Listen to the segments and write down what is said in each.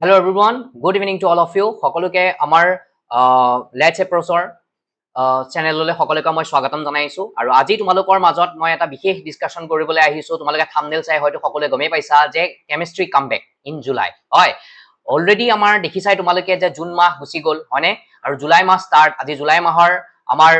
Hello everyone, good evening to all of you. সকলোকে আমাৰ let's এপ্ৰ'চৰ চেনেললৈ সকলোকে মই স্বাগতম জনাইছো আৰু আজি তোমালোকৰ মাজত মই এটা বিশেষ ডিসকাশন কৰিবলৈ আহিছো। তোমালোকে থাম্বনেল চাই হয়তো সকলোৱে গমেই পাইছা যে কেমিষ্ট্ৰি কামবেক ইন জুলাই হয়। অলৰেডি আমাৰ দেখিছাই তোমালোকে যে জুন মাহ গুচি গ'ল হয়নে আৰু জুলাই মাহ ষ্টাৰ্ট আজি জুলাই মাহৰ আমাৰ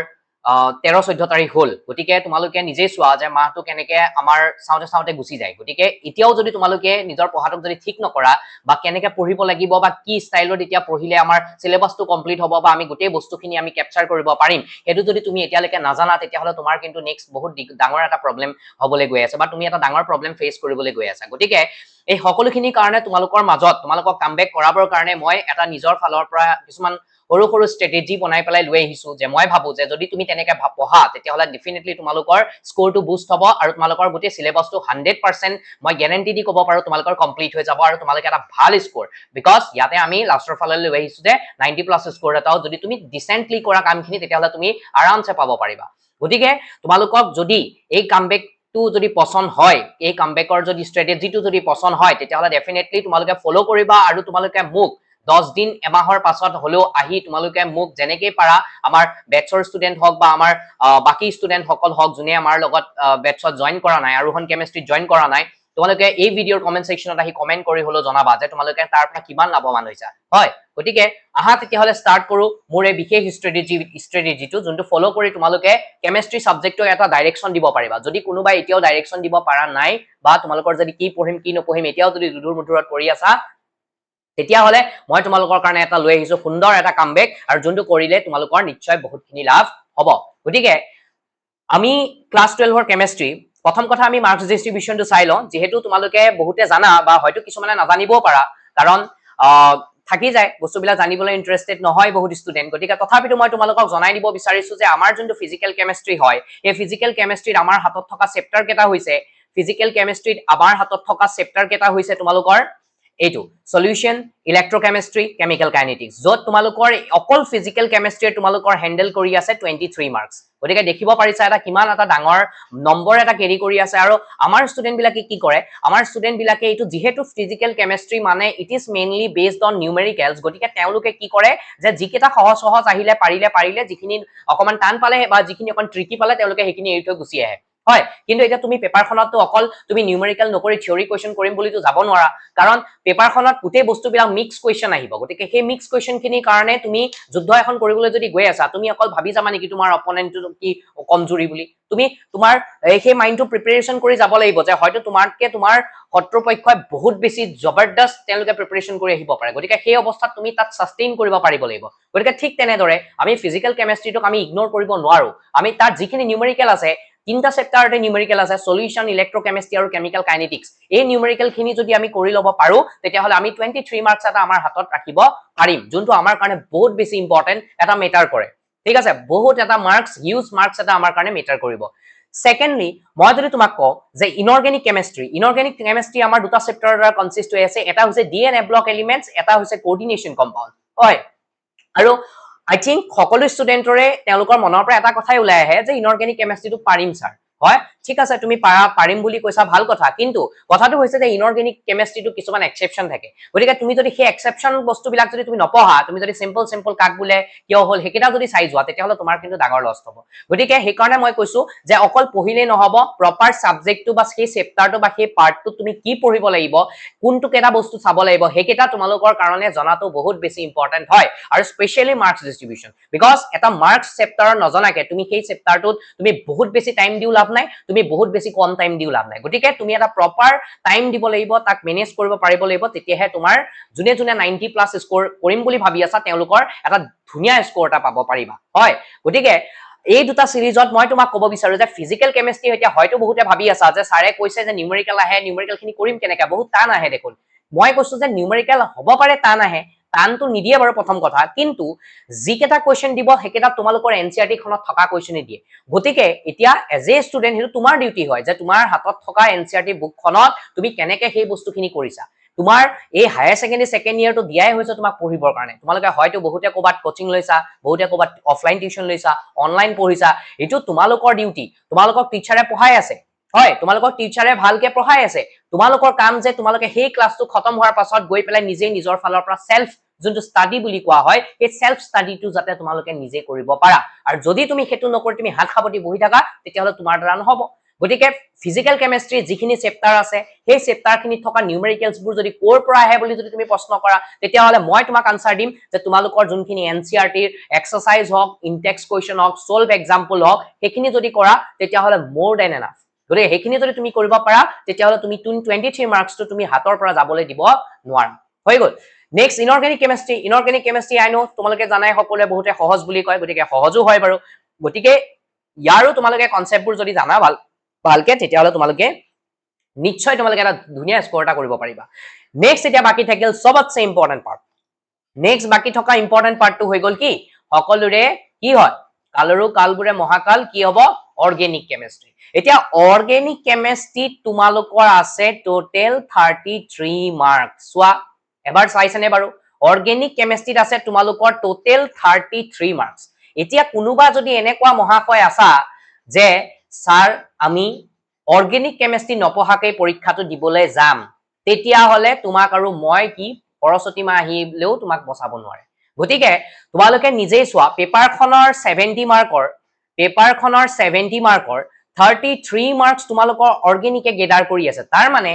13-14 তাৰিখ হল গতিকে তোমালোকে নিজেই চোৱা যে মাহটো কেনেকে আমাৰ চাওঁতে গুচি যায় গতিকে এতিয়াও যদি তোমালোকে নিজৰ পঢ়াটোক যদি ঠিক নকৰা বা কেনেকে পঢ়িব লাগিব বা কি ষ্টাইলত এতিয়া পঢ়িলে আমাৰ সিলেবাসটো কমপ্লিট হ'ব বা আমি গোটেই বস্তুখিনি আমি ক্যাপচাৰ কৰিব পাৰিম সেইটো যদি তুমি এতিয়ালৈকে নাজানা তেতিয়াহলে তোমাৰ কিন্তু নেক্সট বহুত ডাঙৰ এটা প্ৰবলেম হ'বলৈ গৈ আছে বা তুমি এটা ডাঙৰ প্ৰবলেম ফেচ কৰিবলৈ গৈ আছা গতিকে এই সকলোখিনি কাৰণে তোমালোকৰ মাজত তোমালোকক কামবেক কৰাবৰ কাৰণে মই এটা নিজৰ ফালৰ পৰা কিছুমান সৰু সৰু ষ্ট্ৰেটেজি বনাই পেলাই লৈ আহিছো যে মই ভাবো যে যদি তুমি তেনেকে পঢ়া তেতিয়াহলে ডেফিনেটলি তোমালোকৰ স্কোৰটো বুষ্ট হ'ব আৰু তোমালোকৰ গোটেই সিলেবাসটো 100% মই গ্যাৰান্টি দি ক'ব পাৰো তোমালোকৰ কমপ্লিট হৈ যাব আৰু তোমালোকে এটা ভাল স্কোৰ বিকজ ইয়াতে আমি লাষ্টৰ ফালে লৈ আহিছো যে 90+ স্কোৰ এটাও যদি তুমি ডিসেন্টলি কৰা কামখিনি তেতিয়াহলে তুমি আৰামছে পাব পাৰিবা গতিকে তোমালোকক যদি এই কামবেক যদি পছন্দ হয় এই কামবেকৰ যদি ষ্ট্ৰেটেজিটো যদি পছন্দ হয় তেতিয়াহলে ডেফিনেটলি তোমালোকে ফলো কৰিবা আৰু তোমালোকে মোক 10 দিন এমাহৰ পাছত হলেও আহি তোমালোকে মোক যেনেকৈ পাৰা আমাৰ বেটছৰ ষ্টুডেন্ট হওক বা আমাৰ বাকি ষ্টুডেন্ট সকল হওক যোনে আমাৰ লগত বেটছত জয়েন কৰা নাই আৰোহণ কেমিষ্ট্ৰিত জয়েন কৰা নাই তোমালোকে এই ভিডিঅ'ৰ কমেন্ট সেকশনত আহি কমেন্ট কৰি হলো জনাবা যে তোমালোকে তাৰ পৰা কিমান লাভৱান হৈছা হয় গতিকে আহা তেতিয়াহলে স্টাৰ্ট কৰো মোৰ এই বিশেষ ষ্ট্ৰেটেজিটো যোনটো ফলো কৰি তোমালোকে কেমিষ্ট্ৰি সাবজেক্টক এটা ডাইৰেকশন দিব পাৰিবা যদি কোনোবাই এতিয়াও ডাইৰেকশন দিব পাৰা নাই বা তোমালোকৰ যদি কি পঢ়িম কি নপঢ়িম এতিয়াও যদি দুধুৰ মুধুৰত কৰি আছা তেতিয়াহলে মই তোমালোকৰ কাৰণে এটা লৈ আহিছো সুন্দৰ এটা কামবেক আৰু যোনটো কৰিলে তোমালোকৰ নিশ্চয় বহুতখিনি লাভ হ'ব গতিকে আমি ক্লাস 12 ৰ কেমিষ্ট্ৰি প্ৰথম কথা আমি মাৰ্কস ডিস্ট্ৰিবিউশনটো চাই লওঁ যেহেতু তোমালোকে বহুতে জানা বা হয়তো কিছুমানে নাজানিবও পাৰা কাৰণ থাকি যায় বস্তুবিলাক জানিবলৈ ইন্টাৰেষ্টেড নহয় বহুত ষ্টুডেন্ট গতিকে তথাপিতো মই তোমালোকক জনাই দিব বিচাৰিছো যে আমাৰ যোনটো ফিজিক্যাল কেমিষ্ট্ৰি হয় এই ফিজিক্যাল কেমিষ্ট্ৰিত আমাৰ হাতত থকা চেপ্টাৰ কেটা হৈছে ফিজিক্যাল কেমিষ্ট্ৰিত আমাৰ হাতত থকা চেপ্টাৰ কেটা হৈছে তোমালোকৰ এইটো সলিউশন ইলেক্ট্ৰোকেমিষ্ট্ৰি কেমিক্যাল কাইনেটিক্স যত তোমালোকৰ অকল ফিজিক্যাল কেমিষ্ট্ৰি তোমালোকৰ হ্যান্ডেল কৰি আছে 23 মাৰ্কস গতিকে দেখিব পাৰিছা এটা কিমান এটা ডাঙৰ নম্বৰ এটা কেৰি কৰি আছে আৰু আমাৰ ষ্টুডেন্ট বিলাকে কি কৰে আমাৰ ষ্টুডেন্ট বিলাকে এইটো যেহেতু ফিজিক্যাল কেমিষ্ট্ৰি মানে it is mainly based on numericals গতিকে তেওঁলোকে কি কৰে যে যিকেটা সহজ আহিলে পাৰিলে যিখিনি অকমান টান পালে বা যিখিনি অকন ট্ৰিকি পালে তেওঁলোকে সেইখিনি এৰি থৈ গুচি আহে হয় কিন্তু এটা তুমি পেপাৰখনতো অকল তুমি নিউমেৰিকেল নকৰি থিওৰি কোৱেশ্চন কৰিম বুলি তো যাব নোৱাৰা কাৰণ পেপাৰখনত গোটেই বস্তুবিলাক মিক্স কোৱেশ্চন আহিব গতিকে সেই মিক্স কোৱেশ্চনখিনিৰ কাৰণে তুমি যুদ্ধ এখন কৰিবলৈ যদি গৈ আছা তুমি অকল ভাবি যাবা নেকি তোমাৰ অপোনেণ্টটো কি কমজোৰি বুলি তুমি তোমাৰ সেই মাইন্ডটো প্ৰিপাৰেচন কৰি যাব লাগিব যে হয়তো তোমাৰকে তোমাৰ শত্ৰুপক্ষই বহুত বেছি জবৰদস্ত তেওঁলোকে প্ৰিপাৰেচন কৰি আহিব পাৰে গতিকে সেই অৱস্থাত তুমি তাত সাস্টেইন কৰিব পাৰিব লাগিব গতিকে ঠিক তেনেদৰে আমি ফিজিক্যাল কেমিষ্ট্ৰিটোক আমি ইগনোৰ কৰিব নোৱাৰো আমি তাত যিখিনি নিউমেৰিকেল আছে তিনটা চেপ্টাৰতে নিউমেৰিকেল আছে সলিউশন ইলেক্ট্ৰোকেমিষ্ট্ৰি আৰু কেমিক্যাল কাইনেটিক্স এই নিউমেৰিকেল খিনি যদি আমি কৰি লব পাৰো তেতিয়াহলে আমি 23 মাৰ্কস এটা আমাৰ হাতত ৰাখিব পাৰিম যোনটো আমাৰ কাৰণে বহুত বেছি ইম্পৰ্টেন্ট এটা মেটাৰ কৰে ঠিক আছে বহুত এটা মাৰ্কস হিউজ মাৰ্কস এটা আমাৰ কাৰণে মেটাৰ কৰিব সেকেন্ডলি মই যদি তোমাক কওঁ যে ইনঅৰ্গেনিক কেমিষ্ট্ৰি আমাৰ দুটা চেপ্টাৰৰ দ্বাৰা কনসিস্ট হৈ আছে এটা হৈছে ডিএনএ ব্লক এলিমেন্টস এটা হৈছে কোঅৰ্ডিনেশন কম্পাউণ্ড হয় আৰু I think সকলো ষ্টুডেন্টৰে তেওঁলোকৰ মনৰ পৰা এটা কথাই ওলাই আহে যে ইনঅৰ্গেনিক কেমিষ্ট্ৰিটো পাৰিম স্যাৰ হয় ঠিক আছে তুমি পাৰিম বুলি কৈছা ভাল কথা কিন্তু কথাটো হৈছে যে ইনঅৰ্গেনিক কেমিষ্ট্ৰিটো কিছুমান এক্সেপশন থাকে গতিকে তুমি যদি সেই এক্সেপশন বস্তুবিলাক যদি তুমি নপঢ়া তুমি যদি সিম্পল কাক বোলে কিয় হল হেকিটা যদি চাই যোৱা তেতিয়াহলে তোমাৰ কিন্তু ডাঙৰ লষ্ট হ'ব গতিকে সেই কাৰণে মই কৈছো যে অকল পঢ়িলে নহব প্ৰপাৰ সাবজেক্টটো বা সেই চেপ্টাৰটো বা সেই পাৰ্টটো তুমি কি পঢ়িব লাগিব কোনটো কেটা বস্তু চাব লাগিব হেকিটা তোমালোকৰ কাৰণে জনাটো বহুত বেছি ইম্পৰ্টেন্ট হয় আৰু স্পেশালি মাৰ্কস ডিস্ট্ৰিবিউশন বিকজ এটা মাৰ্কস চেপ্টাৰৰ নজনাকে তুমি সেই চেপ্টাৰটোত তুমি বহুত বেছি টাইম দিও লাভ নাই তুমি বহুত বেছি কম টাইম দিও লাভ নাই গতিকে তুমি এটা প্ৰপাৰ টাইম দিব লাগিব তাক মেনেজ কৰিব পাৰিব লাগিব তেতিয়াহে তোমাৰ যোনে 90+ স্কোৰ কৰিম বুলি ভাবি আছা তেওঁলোকৰ এটা ধুনীয়া স্কোৰ এটা পাব পাৰিবা হয় গতিকে এই দুটা সিৰিজত মই তোমাক ক'ব বিচাৰো যে ফিজিক্যাল কেমিষ্ট্ৰি এতিয়া হয়তো বহুতে ভাবি আছা যে সাৰে কৈছে যে নিউমেৰিকেল আহে নিউমেৰিকেল খিনি কৰিম কেনেকা বহুত টান আহে দেখোন মই কৈছো যে নিউমেৰিকেল হ'ব পাৰে টান আহে টানটো নিদিয়ে বাৰু প্ৰথম কথা কিন্তু যিকেটা কোৱেশ্চন দিব হেকেটা তোমালোকৰ এনচিআৰটি খনত থকা কোৱেশ্চনে দিয়ে গতিকে এতিয়া এজ এ ষ্টুডেন্ট হেতু তোমাৰ ডিউটি হয় যে তোমাৰ হাতত থকা এনচিআৰটি বুকখনত তুমি কেনেকে সেই বস্তুখিনি কৰিছা তোমাৰ এই হায়াৰ সেকেন্ডাৰী সেকেন্ড ইয়াৰটো দিয়াই হৈছে তোমাক পঢ়িবৰ কাৰণে তোমালোকে হয়তো বহুতে ক'বাত কোচিং লৈছা বহুতে ক'বাত অফলাইন টিউশন লৈছা অনলাইন পঢ়িছা এটো তোমালোকৰ ডিউটি তোমালোকক টিচাৰে পঢ়াই আছে হয় তোমালোকক টিচাৰে ভালকে পঢ়াই আছে তোমালোকৰ কাম যে তোমালোকে সেই ক্লাছটো খতম হোৱাৰ পাছত গৈ পেলাই নিজে নিজৰ ফালৰ পৰা সেলফ যোনটো ষ্টাডি বুলি কোৱা হয় এই সেলফ ষ্টাডিটো যাতে তোমালোকে নিজে কৰিব পাৰা আৰু যদি তুমি হেতু নকৰি তুমি হাত খাপতি বহি থাকা তেতিয়াহলে তোমাৰ দ্বাৰা নহব গতিকে ফিজিক্যাল কেমিষ্ট্ৰি যিখিনি চেপ্টাৰ আছে সেই চেপ্টাৰখিনিত থকা নিউমেৰিকেলছ বোৰ যদি কোৰ পৰা আহে বুলি যদি তুমি প্ৰশ্ন কৰা তেতিয়াহলে মই তোমাক আনসাৰ দিম যে তোমালোকৰ যোনখিনি এনসিআৰটিৰ এক্সাৰসাইজ হওক ইনটেক্স কোৱেশ্চন হওক সলভ এক্সাম্পল হওক সেইখিনি যদি কৰা তেতিয়াহলে মোৰ দেন এনাফ গতিকে সেইখিনি যদি তুমি কৰিব পাৰা তেতিয়াহলে তুমি 23 মাৰ্কসটো তুমি হাতৰ পৰা যাবলৈ দিব নোৱাৰা হৈ গল next inorganic chemistry I know তোমালোকে জানাই সকলোৱে বহুতে সহজ বুলি কয় গতিকে সহজো হয় বাৰু গতিকে ইয়াৰো তোমালোকে কনসেপ্টবোৰ যদি জানা ভালকে তেতিয়াহলে তোমালোকে নিশ্চয় তোমালোকে এটা ধুনীয়া স্কোৰ এটা কৰিব পাৰিবা নেক্সট এতিয়া বাকি থাকিল সবতছে ইম্পৰ্টেন্ট পাৰ্ট নেক্সট বাকি থকা ইম্পৰ্টেন্ট পাৰ্টটো হৈ গল কি সকলোৰে কি হয় কালৰো কালবোৰে মহাকাল কি হ'ব অৰ্গেনিক কেমিষ্ট্ৰি এতিয়া অৰ্গেনিক কেমিষ্ট্ৰি তোমালোকৰ আছে টোটেল 33 মাৰ্কস চোৱা এবাৰ চাইছানে বাৰু অৰ্গেনিক কেমিষ্ট্ৰিত আছে তোমালোকৰ টোটেল 33 মাৰ্কস এতিয়া কোনোবা যদি এনেকুৱা মহাশয় আছা যে স্যাৰ আমি অৰ্গেনিক কেমিষ্ট্ৰি নপঢ়াকৈ পৰীক্ষাটো দিবলৈ যাম তেতিয়া হলে তোমাক আৰু মই কি সৰস্বতী মা আহিলেও তোমাক বচাব নোৱাৰে গতিকে তোমালোকে নিজেই চোৱা পেপাৰখনৰ 70 মাৰ্কৰ 33 মাৰ্কস তোমালোকৰ অৰ্গেনিকে গেডাৰ কৰি আছে তাৰ মানে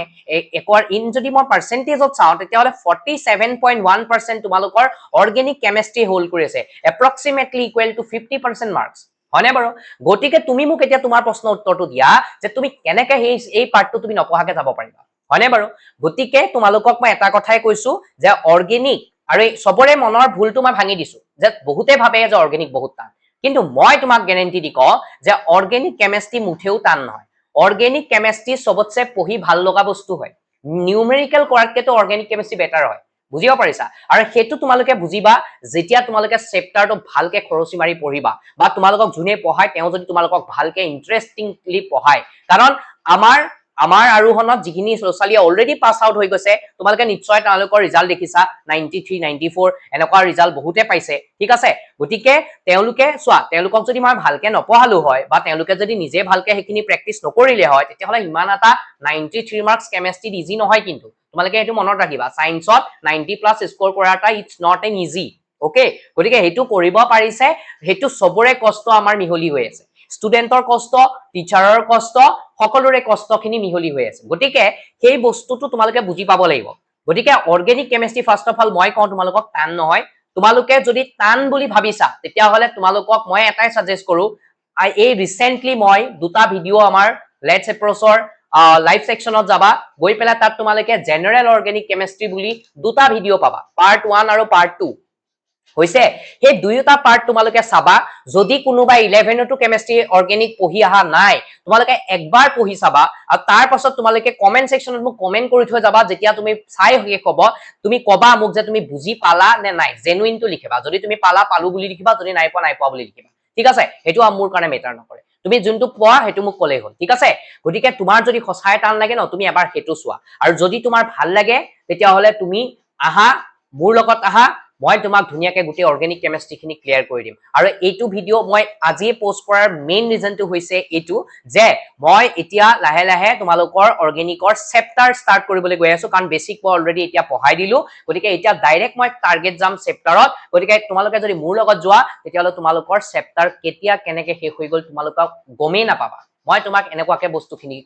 একৰ ইন যদি মই পাৰ্সেন্টেজত চাও তেতিয়াহলে 47.1% তোমালোকৰ অৰ্গেনিক কেমিষ্ট্ৰি হোল্ড কৰি আছে এপ্ৰক্সিমেটলি ইকুৱেল টু 50% মাৰ্কস হয়নে বাৰু গতিকে তুমি মোক এতিয়া তোমাৰ প্ৰশ্ন উত্তৰটো দিয়া যে তুমি কেনেকৈ এই পাৰ্টটো তুমি নপঢ়াকে যাব পাৰিবা হয়নে বাৰু গতিকে তোমালোকক মই এটা কথাই কৈছো যে অৰ্গেনিক আৰু সবৰে মনৰ ভুলটো মই ভাঙি দিছো যে বহুতে ভাবে যে অৰ্গেনিক বহুত টান কিন্তু মই তোমাক গ্যাৰান্টি দি কওঁ যে অৰ্গেনিক কেমিষ্ট্ৰি মুঠেও টান নহয় অৰ্গেনিক কেমিষ্ট্ৰি সবতছে পঢ়ি ভাল লগা বস্তু হয় নিউমেৰিকেল কৰাতকেতো অৰ্গেনিক কেমিষ্ট্ৰি বেটাৰ হয় বুজিব পাৰিছা আৰু হেতু তোমালোকে বুজিবা যেতিয়া তোমালোকে চেপ্টাৰটো ভালকে খৰচি মাৰি পঢ়িবা বা তোমালোকক জুনে পঢ়ায় তেওঁ যদি তোমালোকক ভালকে ইন্টাৰেষ্টিংলি পঢ়ায় কাৰণ আমাৰ আৰোহণত যিখিনি ল'ৰা-ছোৱালী অলৰেডি পাছ আউট হৈ গৈছে তোমালোকে নিশ্চয় তেওঁলোকৰ ৰিজাল্ট দেখিছা 93 94 এনেকুৱা ৰিজাল্ট বহুতে পাইছে ঠিক আছে গতিকে তেওঁলোকে চোৱা তেওঁলোকক যদি মই ভালকে নপঢ়ালো হয় বা তেওঁলোকে যদি নিজে ভালকে সেইখিনি প্ৰেক্টিস নকৰিলে হয় তেতিয়াহলে ইমান এটা 93 মাৰ্কস কেমিষ্ট্ৰি ইজি নহয় কিন্তু তোমালোকে এটো মনত ৰাখিবা সায়েন্সত 90 প্লাস স্কোৰ কৰাটা it's not an easy okay গতিকে হেতু কৰিব পাৰিছে হেতু সবৰে কষ্ট আমাৰ মিহলি হৈ আছে ষ্টুডেন্টৰ কষ্ট টিচাৰৰ কষ্ট সকলোৰে কষ্টখিনি মিহলি হৈ আছে গতিকে সেই বস্তুটো তোমালোকে বুজি পাব লাগিব গতিকে organic chemistry first of all মই কওঁ তোমালোকক টান নহয় তোমালোকে যদি টান বুলি ভাবিছা তেতিয়া হলে তোমালোকক মই এটাই সাজেষ্ট কৰো এই ৰিসেন্টলি মই দুটা ভিডিও আমাৰ লেটস এপ্ৰচৰ লাইভ সেকশনত যাবা গৈ পেলা তাত তোমালোকে জেনাৰেল অৰ্গেনিক কেমিষ্ট্ৰি বুলি দুটা ভিডিও পাবা পাৰ্ট 1 আৰু পাৰ্ট 2 হৈছে এই দুইটা পাৰ্ট তোমালোকে চাবা যদি কোনোবা 11 টো কেমিষ্ট্ৰি অৰ্গেনিক পঢ়ি আহা নাই তোমালোকে একবাৰ পঢ়ি চাবা আৰু তাৰ পাছত তোমালোকে কমেন্ট সেকশনত মোক কমেন্ট কৰি থৈ যাবা যেতিয়া তুমি চাই শেষ হ'ব তুমি কবা মোক যে তুমি বুজি পালা নে নাই জেনুইন টো লিখিবা যদি তুমি পালো বুলি লিখিবা যদি নাই পোৱা বুলি লিখিবা ঠিক আছে এটো মোৰ কাৰণে মেটাৰ নকৰে তুমি যোনটো পোৱা হেতু মোক কলেই হ'ল ঠিক আছে গতিকে তোমাৰ যদি খসাই টান লাগে ন তুমি এবাৰ হেতু চোৱা আৰু যদি তোমাৰ ভাল লাগে তেতিয়া হলে তুমি আহা মোৰ লগত আহা মই তোমাক ধুনিয়াকে গুটি অৰ্গেনিক কেমিষ্ট্ৰি খিনি ক্লিয়াৰ কৰি দিম আৰু এইটো ভিডিও মই আজি পোষ্ট কৰাৰ মেইন ৰিজনটো হৈছে এইটো যে মই এতিয়া লাহে লাহে তোমালোকৰ অৰ্গেনিকৰ চেপ্টাৰ ষ্টাৰ্ট কৰিবলৈ গৈ আছো কাৰণ বেসিক মই অলৰেডি এতিয়া পঢ়াই দিলো গতিকে এতিয়া ডাইৰেক্ট মই টাৰ্গেট যাম চেপ্টাৰত গতিকে তোমালোকে যদি মোৰ লগত যোৱা তেতিয়াহলে তোমালোকৰ চেপ্টাৰ কেতিয়া কেনেকে শেষ হৈ গল তোমালোকক গমেই নাপাবা মই তোমাক এনেকুৱাকে বস্তুখিনি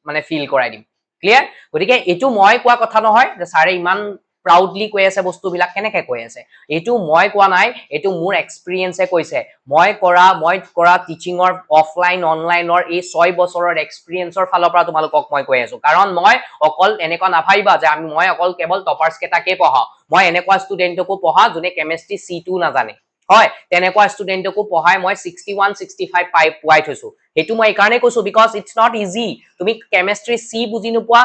মানে ফিল কৰাই দিম ক্লিয়াৰ গতিকে এটো মই কোৱা কথা নহয় যে সাৰে ইমান proudly কৈ আছে বস্তুবিলাক কেনেকে কৈ আছে এটো মই কোৱা নাই এটো মোৰ এক্সপেৰিয়েন্সে কৈছে মই কৰা টিচিংৰ অফলাইন অনলাইনৰ এই 6 বছৰৰ এক্সপেৰিয়েন্সৰ ফালৰ পৰা তোমালোকক মই কৈ আছো কাৰণ মই অকল এনেকুৱা নাভাইবা যে মই অকল কেৱল টপাৰ্স কেটাকে পঢ়া মই এনেকুৱা ষ্টুডেন্টকো পঢ়া যোনে কেমিষ্ট্ৰি C2 নাজানে হয় তেনেকুৱা ষ্টুডেন্টকো পঢ়াই মই 61 65 পাই থৈছো হেতু মই এই কাৰণে কৈছো বিকজ ইটস নট ইজি তুমি কেমিষ্ট্ৰি C বুজি নোপোৱা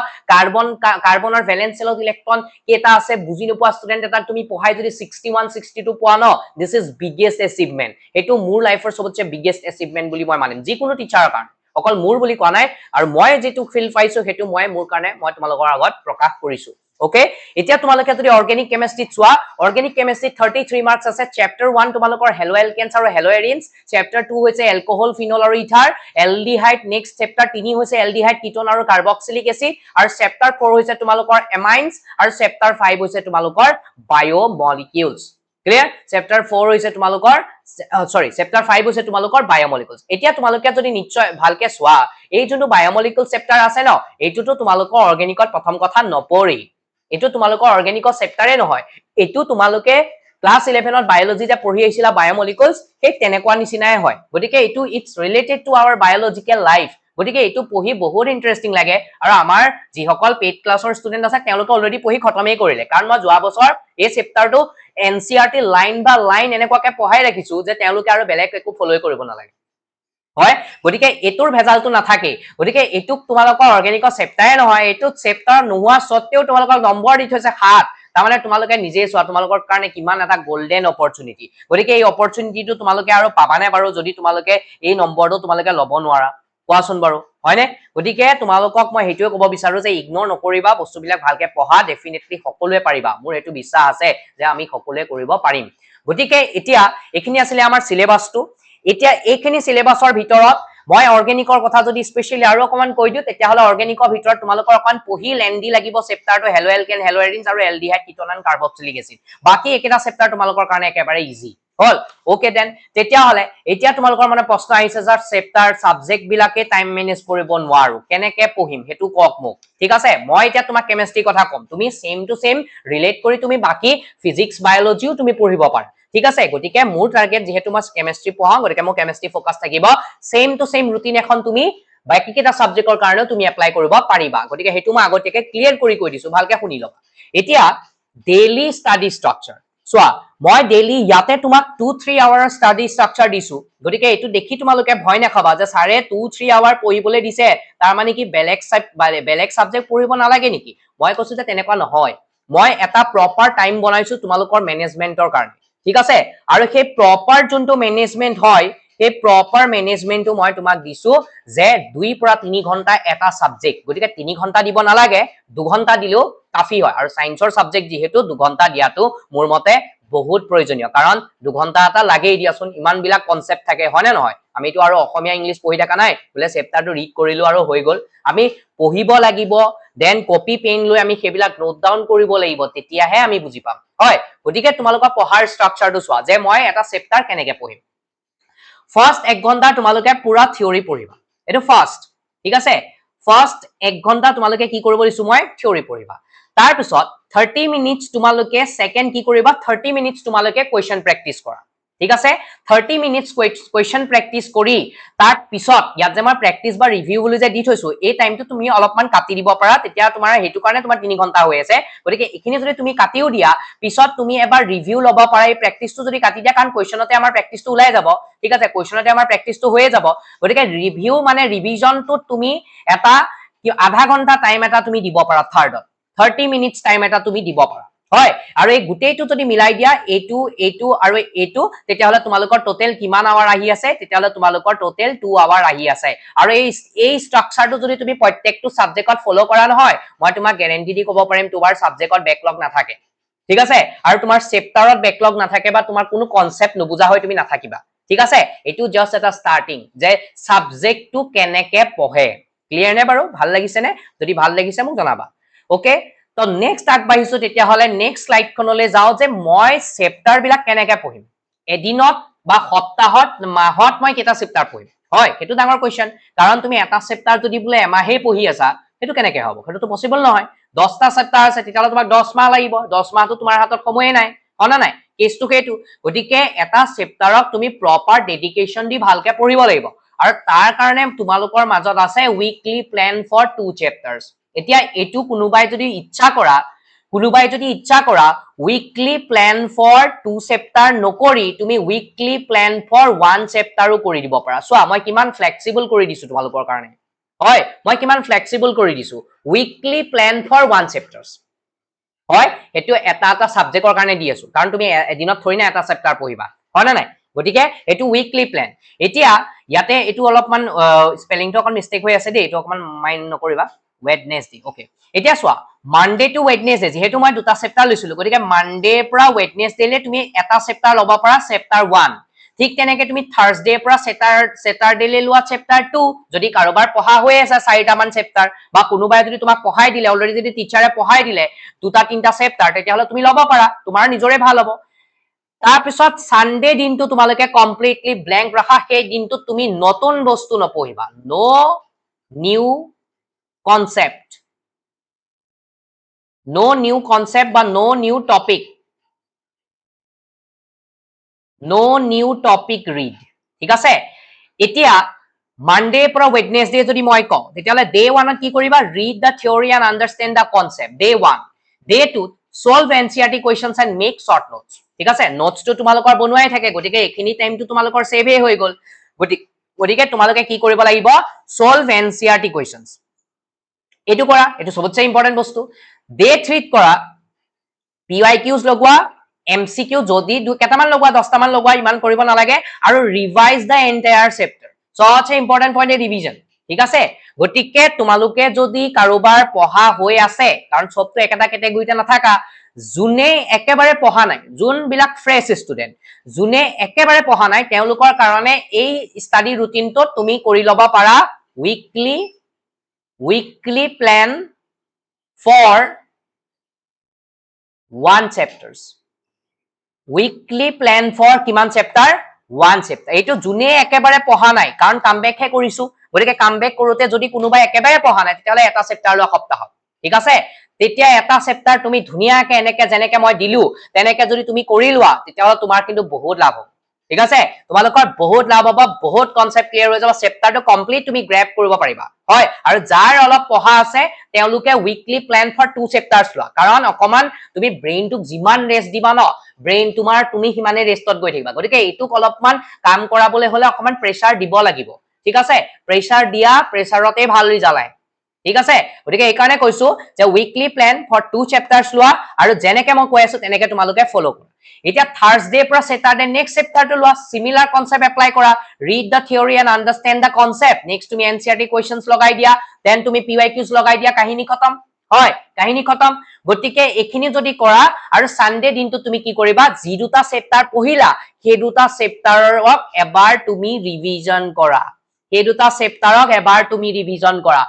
কাৰ্বনৰ ভ্যালেন্স সেলত ইলেক্ট্ৰন কেটা আছে বুজি নোপোৱা ষ্টুডেন্ট এটা তুমি পঢ়াই যদি 61 62 পোৱা ন দিস ইজ বিগেষ্ট এচিভমেন্ট হেতু মোৰ লাইফৰ সবতছে বিগেষ্ট এচিভমেন্ট বুলি মই মানিম যিকোনো টিচাৰৰ কাৰণে অকল মোৰ বুলি কোৱা নাই আৰু মই যেটো ফিল পাইছো হেতু মই মোৰ কাৰণে মই তোমালোকৰ আগত প্ৰকাশ কৰিছো ওকে এতিয়া তোমালোকে যদি অৰ্গেনিক কেমিষ্ট্ৰি চোৱা অৰ্গেনিক কেমিষ্ট্ৰি 33 মাৰ্কস আছে চ্যাপ্টাৰ 1 তোমালোকৰ হেলো এলকেনছ আৰু হেলো এৰিনছ চ্যাপ্টাৰ 2 হৈছে এলকোহল ফিনল আৰু ইথাৰ এলডিহাইড নেক্সট চ্যাপ্টাৰ 3 হৈছে এলডিহাইড কিটোন আৰু কাৰ্বক্সিলিক এসিড আৰু চ্যাপ্টাৰ 4 হৈছে তোমালোকৰ এমাইনছ আৰু চ্যাপ্টাৰ 5 হৈছে তোমালোকৰ বায়োমলিকিউলছ ক্লিয়াৰ চ্যাপ্টাৰ 4 হৈছে তোমালোকৰ সৰি চ্যাপ্টাৰ 5 হৈছে তোমালোকৰ বায়োমলিকিউলছ এতিয়া তোমালোকে যদি নিশ্চয় ভালকে চোৱা এই যোনটো বায়োমলিকিউল চ্যাপ্টাৰ আছে ন এইটোটো তোমালোকৰ অৰ্গেনিকত প্ৰথম কথা নপৰি এটো তোমালোকৰ অৰ্গেনিকৰ চ্যাপ্টাৰে নহয় এটো তোমালোকে ক্লাস 11 ত বায়োলজি যে পঢ়ি আহিছিলা বায়োমলিকিউলছ সেই তেনেকুৱা নিচিনাই হয় গতিকে এটো it's related to our biological life গতিকে এটো পঢ়ি বহুত ইন্টাৰেস্টিং লাগে আৰু আমাৰ যিসকল পেড ক্লাছৰ ষ্টুডেন্ট আছে তেওঁলোকে অলৰেডি পঢ়ি খতমেই কৰিলে কাৰণ মই যোৱা বছৰ এই চ্যাপ্টাৰটো এনসিআৰটি লাইন বা লাইন এনেকুৱাকে পঢ়াই ৰাখিছো যে তেওঁলোকে আৰু বেলেগ একো ফলো কৰিব নালাগে হয় গতিকে এটোৰ ভেজালটো নাথাকে গতিকে এটুক তোমালোকৰ অৰ্গেনিকৰ চ্যাপ্টাৰে নহয় এটো চ্যাপ্টাৰ নোহোৱা সত্ত্বেও তোমালোকৰ নম্বৰ দি থৈছে 7 তাৰমানে তোমালোকে নিজে চোৱা তোমালোকৰ কাৰণে কিমান এটা গোল্ডেন অপৰচুনিটি গতিকে এই অপৰচুনিটিটো তোমালোকে আৰু পাবানে বাৰু যদি তোমালোকে এই নম্বৰটো তোমালোকে ল'ব নোৱাৰা কোৱাচোন বাৰু হয়নে গতিকে তোমালোকক মই হেতুৱে ক'ব বিচাৰো যে ইগনোৰ নকৰিবা বস্তুবিলাক ভালকে পঢ়া ডেফিনেটলি সকলোৱে পাৰিবা মোৰ এটো বিশ্বাস আছে যে আমি সকলোৱে কৰিব পাৰিম গতিকে এতিয়া এখিনি আছিল আমাৰ সিলেবাসটো এতিয়া এইখিনি সিলেবাসৰ ভিতৰত মই অৰ্গেনিকৰ কথা যদি স্পেশালি আৰু অকমান কৈ দিও তেতিয়া হলে অৰ্গেনিকৰ ভিতৰত তোমালোকৰ অকমান পঢ়ি লেন্ডি লাগিব চ্যাপ্টাৰটো হেলো এলকেন হেলো এৰিনছ আৰু aldehyde ketone and carboxylic acid বাকি একেটা চ্যাপ্টাৰ তোমালোকৰ কাৰণে একেবাৰে ইজি হল ওকে দেন তেতিয়া হলে এতিয়া তোমালোকৰ মানে প্ৰশ্ন আহিছে যে চ্যাপ্টাৰ সাবজেক্ট বিলাকে টাইম মেনেজ কৰিব নোৱাৰো কেনেকে পঢ়িম হেতু কক মোক ঠিক আছে মই এতিয়া তোমাক কেমিষ্ট্ৰি কথা কম তুমি সেম টু সেম ৰিলেট কৰি তুমি বাকি ফিজিক্স বায়োলজিও তুমি পঢ়িব পাৰা ঠিক আছে গতিকে মোৰ টাৰ্গেট যেহেতু মই কেমিষ্ট্ৰি পঢ়াও গতিকে মোৰ কেমিষ্ট্ৰি ফোকাস থাকিব সেম টু সেম ৰুটিন এখন তুমি বাকি কিটা সাবজেক্টৰ কাৰণে তুমি এপ্লাই কৰিব পাৰিবা গতিকে হেতু মই আগতেকে ক্লিয়াৰ কৰি কৈ দিছো ভালকে শুনি লবা এতিয়া ডেইলি ষ্টাডি ষ্ট্ৰাকচাৰ চোৱা মই ডেইলি ইয়াতে তোমাক 2-3 আৱাৰ ষ্টাডি ষ্ট্ৰাকচাৰ দিছো গতিকে এটো দেখি তোমালোকে ভয় নাখাবা যে সাৰে 2-3 আৱাৰ পঢ়িবলৈ দিছে তাৰ মানে কি বেলেগ সাবজেক্ট পঢ়িব নালাগে নেকি মই কৈছো যে তেনেকুৱা নহয় মই এটা প্ৰপাৰ টাইম বনাইছো তোমালোকৰ মেনেজমেন্টৰ কাৰণে ঠিক আছে আৰু সেই প্ৰপাৰ যোনটো মেনেজমেন্ট হয় সেই প্ৰপাৰ মেনেজমেন্টটো মই তোমাক দিছো যে 2 পৰা 3 ঘন্টা এটা সাবজেক্ট গতিকে 3 ঘন্টা দিব নালাগে 2 ঘন্টা দিলেও কাফি হয় আৰু সায়েন্সৰ সাবজেক্ট যেহেতু 2 ঘন্টা দিয়াটো মোৰ মতে বহুত প্ৰয়োজনীয় কাৰণ 2 ঘন্টা এটা লাগেই দিয়াচোন ইমান বিলাক কনসেপ্ট থাকে হয়নে নহয় আমিতো আৰু অসমীয়া ইংলিশ পঢ়ি থাকা নাই বলে চ্যাপ্টাৰটো ৰিড কৰিলো আৰু হৈ গল আমি পঢ়িব লাগিব দেন কপি পেন লৈ আমি সেইবিলাক নোট ডাউন কৰিব লাগিব তেতিয়াহে আমি বুজি পাম হয় গতিকে তোমালোকৰ পঢ়াৰ ষ্ট্ৰাকচাৰটো চোৱা যে মই এটা চ্যাপ্টাৰ কেনেকে পঢ়িম ফাৰ্স্ট 1 ঘন্টা তোমালোকে পুৰা থিওৰি পঢ়িবা এটো ফাৰ্স্ট ঠিক আছে ফাৰ্স্ট 1 ঘন্টা তোমালোকে কি কৰিব দিছো মই থিওৰি পঢ়িবা তাৰ পিছত 30 মিনিটস তোমালোকে সেকেন্ড কি কৰিবা 30 মিনিটস তোমালোকে কোৱেশ্চন প্ৰেক্টিস কৰা ঠিক আছে 30 মিনিটস কোৱেশ্চন প্ৰেক্টিস কৰি তাৰ পিছত ইয়াত যে মই প্ৰেক্টিস বা ৰিভিউ বুলি যে দি থৈছো এই টাইমটো তুমি অলপমান কাটি দিব পাৰা তেতিয়া তোমাৰ হেতু কাৰণে তোমাৰ 3 ঘন্টা হৈ আছে গতিকে এখিনি যদি তুমি কাটিও দিয়া পিছত তুমি এবাৰ ৰিভিউ লবা পাৰা এই প্ৰেক্টিসটো যদি কাটি দিয়া কাৰণ কোৱেশ্চনতে আমাৰ প্ৰেক্টিসটো ওলাই যাব ঠিক আছে কোৱেশ্চনতে আমাৰ প্ৰেক্টিসটো হৈয়ে যাব গতিকে ৰিভিউ মানে ৰিভিজনটো তুমি এটা আধা ঘন্টা টাইম এটা তুমি দিব পাৰা থাৰ্ডত 30 মিনিটস টাইম এটা তুমি দিব পাৰা হয় আৰু এই গুটেইটো যদি মিলাই দিয়া এটো আৰু এটো তেতিয়া হলে তোমালোকৰ টোটাল কিমান আৱাৰ আহি আছে তেতিয়া হলে তোমালোকৰ টোটাল 2 আৱাৰ আহি আছে আৰু এই ষ্ট্ৰাকচাৰটো যদি তুমি প্ৰত্যেকটো সাবজেক্টত ফলো কৰা নহয় মই তোমাক গ্যাৰান্টি দি ক'ব পাৰিম তোমাৰ সাবজেক্টত ব্যাকলগ নাথাকে ঠিক আছে আৰু তোমাৰ চ্যাপ্টাৰত ব্যাকলগ নাথাকে বা তোমাৰ কোনো কনসেপ্ট নুবুজা হৈ তুমি নাথাকিবা ঠিক আছে এটো জাস্ট এটা স্টাৰ্টিং যে সাবজেক্টটো কেনেকে পঢ়ে ক্লিয়াৰ নে বাৰু ভাল লাগিছে নে যদি ভাল লাগিছে মোক জনাবা ওকে তো নেক্সট আগবাঢ়িছো তেতিয়া হলে নেক্সট স্লাইড খনলৈ যাও যে মই চ্যাপ্টাৰ বিলাক কেনেকে পঢ়িম এদিনত বা সপ্তাহত মাহত মই কেটা চ্যাপ্টাৰ পঢ়িম হয় হেতু ডাঙৰ কোৱেশ্চন কাৰণ তুমি এটা চ্যাপ্টাৰ যদি বুলে এমাহে পঢ়ি আছা হেতু কেনেকে হ'ব হেতুটো পসিবল নহয় 10টা চ্যাপ্টাৰ আছে তেতিয়া তোমাক 10 মাহ লাগিব 10 মাহটো তোমাৰ হাতত সময় নাই হনা নাই কেছটো হেতু গতিকে এটা চ্যাপ্টাৰক তুমি প্ৰপাৰ ডেডিকেশন দি ভালকে পঢ়িব লাগিব আৰু তাৰ কাৰণে তোমালোকৰ মাজত আছে উইকলি প্ল্যান ফৰ 2 চ্যাপ্টাৰস এতিয়া এটু কোনোবাই যদি ইচ্ছা কৰা উইকলি প্ল্যান ফৰ 2 চ্যাপ্টাৰ নকৰি তুমি উইকলি প্ল্যান ফৰ 1 চ্যাপ্টাৰো কৰি দিব পাৰা চোৱা মই কিমান ফ্লেক্সিবল কৰি দিছো তোমালোকৰ কাৰণে হয় মই কিমান ফ্লেক্সিবল কৰি দিছো উইকলি প্ল্যান ফৰ 1 চ্যাপ্টাৰস হয় এটো এটা সাবজেক্টৰ কাৰণে দি আছো কাৰণ তুমি এদিনত থৰি না এটা চ্যাপ্টাৰ পঢ়িবা হয় না নাই গতিকে এটো উইকলি প্ল্যান এতিয়া ইয়াতে এটো অলপমান স্পেলিংটো অকন মিস্টেক হৈ আছে দেই এটো অকমান মাইন্ড নকৰিবা ওয়েডনেসডে ওকে এতিয়া চোৱা মানডে টু ওয়েডনেসডে যেহেতু মই দুটা চেপ্টাৰ লৈছিলো গতিকে মানডে পৰা ওয়েডনেসডে লে তুমি এটা চেপ্টাৰ ল'ব পাৰা চেপ্টাৰ 1 ঠিক তেনেকে তুমি থাৰ্সডে পৰা স্যাটাৰডে লে লোৱা চেপ্টাৰ 2 যদি কাৰোবাৰ পঢ়া হৈ আছে 4টা মান চেপ্টাৰ বা কোনোবাই যদি তোমাক পঢ়াই দিলে অলৰেডি যদি টিচাৰে পঢ়াই দিলে দুটা তিনটা চেপ্টাৰ তেতিয়া হলে তুমি ল'ব পাৰা তোমাৰ নিজৰে ভাল হ'ব তাৰ পিছত সানডে দিনটো তোমালোকে কমপ্লিটলি ব্ল্যাঙ্ক ৰাখা সেই দিনটো তুমি নতুন বস্তু নপঢ়িবা নো নিউ কনসেপ্ট নো নিউ কনসেপ্ট বা নো নিউ টপিক নো নিউ টপিক ৰিড ঠিক আছে এতিয়া মানডে পৰা ওয়েডনেসডে যদি মই কওঁ তেতিয়ালে ডে 1 কি কৰিবা read the theory and understand the concept day 1 day 2 solve NCERT questions and make short notes ঠিক আছে নোটস তো তোমালোকৰ বনুৱাই থাকে গতিকে এখিনি টাইমটো তোমালোকৰ সেভে হৈ গল গতিকে তোমালোকে কি কৰিব লাগিব সলভ এনসিআৰটি কোয়েশ্চনস এটো কৰা এটো সবতছে ইম্পৰ্টেন্ট বস্তু ডে 3 ত কৰা পিআইকিউজ লগোৱা এমসিকিউ যদি কেটামান লগোৱা 10টা মান লগোৱা ইমান কৰিব নালাগে আৰু ৰিভাইজ দা এন্টায়াৰ চেপ্টাৰ সবচে ইম্পৰ্টেন্ট পয়েন্ট ৰিভিজন ঠিক আছে গতিকে তোমালোকে যদি কাৰোবাৰ পঢ়া হৈ আছে কাৰণ সবটো একেটা ক্যাটাগৰীতে নাথাকা জুনে একেবাৰে পঢ়া নাই জুন বিলাক ফ্ৰেশ ষ্টুডেন্ট জুনে একেবাৰে পঢ়া নাই তেওঁলোকৰ কাৰণে এই ষ্টাডি ৰুটিনটো তুমি কৰি লবা পাৰা weekly plan for one chapters weekly plan for কিমান চেপ্টাৰ one chapter এইটো জুনে একেবাৰে পঢ়া নাই কাৰণ কামবেক হে কৰিছো গতিকে কামবেক কৰোতে যদি কোনোবাই একেবাৰে পঢ়া নাই তেতিয়ালে এটা চেপ্টাৰ লোৱা সপ্তাহত ঠিক আছে তেতিয়া এটা চেপ্টাৰ তুমি ধুনিয়াকে এনেকে যেনেকে মই দিলু তেনেকে যদি তুমি কৰি লোৱা তেতিয়ালে তোমাৰ কিন্তু বহুত লাভ হ'ব ঠিক আছে তোমালোকৰ বহুত লাভ হ'ব বহুত কনসেপ্ট ক্লিয়াৰ হৈ যাব চেপ্টাৰটো কমপ্লিট তুমি গ্ৰেব কৰিব পাৰিবা হয় আৰু যাৰ অলপ পঢ়া আছে তেওঁলোকে উইকলি প্ল্যান ফৰ 2 চেপ্টাৰছ লোৱা কাৰণ অকমান তুমি ব্ৰেইনটোক যিমান ৰেষ্ট দিবা ন ব্ৰেইন তোমাৰ তুমি হিমানে ৰেষ্টত গৈ থাকিবা গতিকে এইটোক অলপমান কাম কৰাবলৈ হলে অকমান প্ৰেসাৰ দিব লাগিব ঠিক আছে প্ৰেসাৰ দিয়া প্ৰেসাৰতে ভাল ৰিজাল্ট আহে ঠিক আছে গতিকে এই কাৰণে কৈছো যে উইকলি প্ল্যান ফৰ 2 চেপ্টাৰছ লোৱা আৰু যেনেকে মই কৈ আছো তেনেকে তোমালোকে ফলো কৰা এতিয়া থাৰ্সডে পৰা স্যাটাৰডে নেক্সট চেপ্টাৰটো লোৱা সিমিলাৰ কনসেপ্ট এপ্লাই কৰা read the theory and understand the concept next তুমি এনসিআরটি কোয়েশ্চনস লগাই দিয়া দেন তুমি পিআইকিউজ লগাই দিয়া কাহিনী খতম হয় কাহিনী খতম গতিকে এখিনি যদি কৰা আৰু সানডে দিনটো তুমি কি কৰিবা যি দুটা চেপ্টাৰ পঢ়িলা সেই দুটা চেপ্টাৰক এবাৰ তুমি ৰিভিজন কৰা এই দুটা চেপ্টাৰক এবাৰ তুমি ৰিভিজন কৰা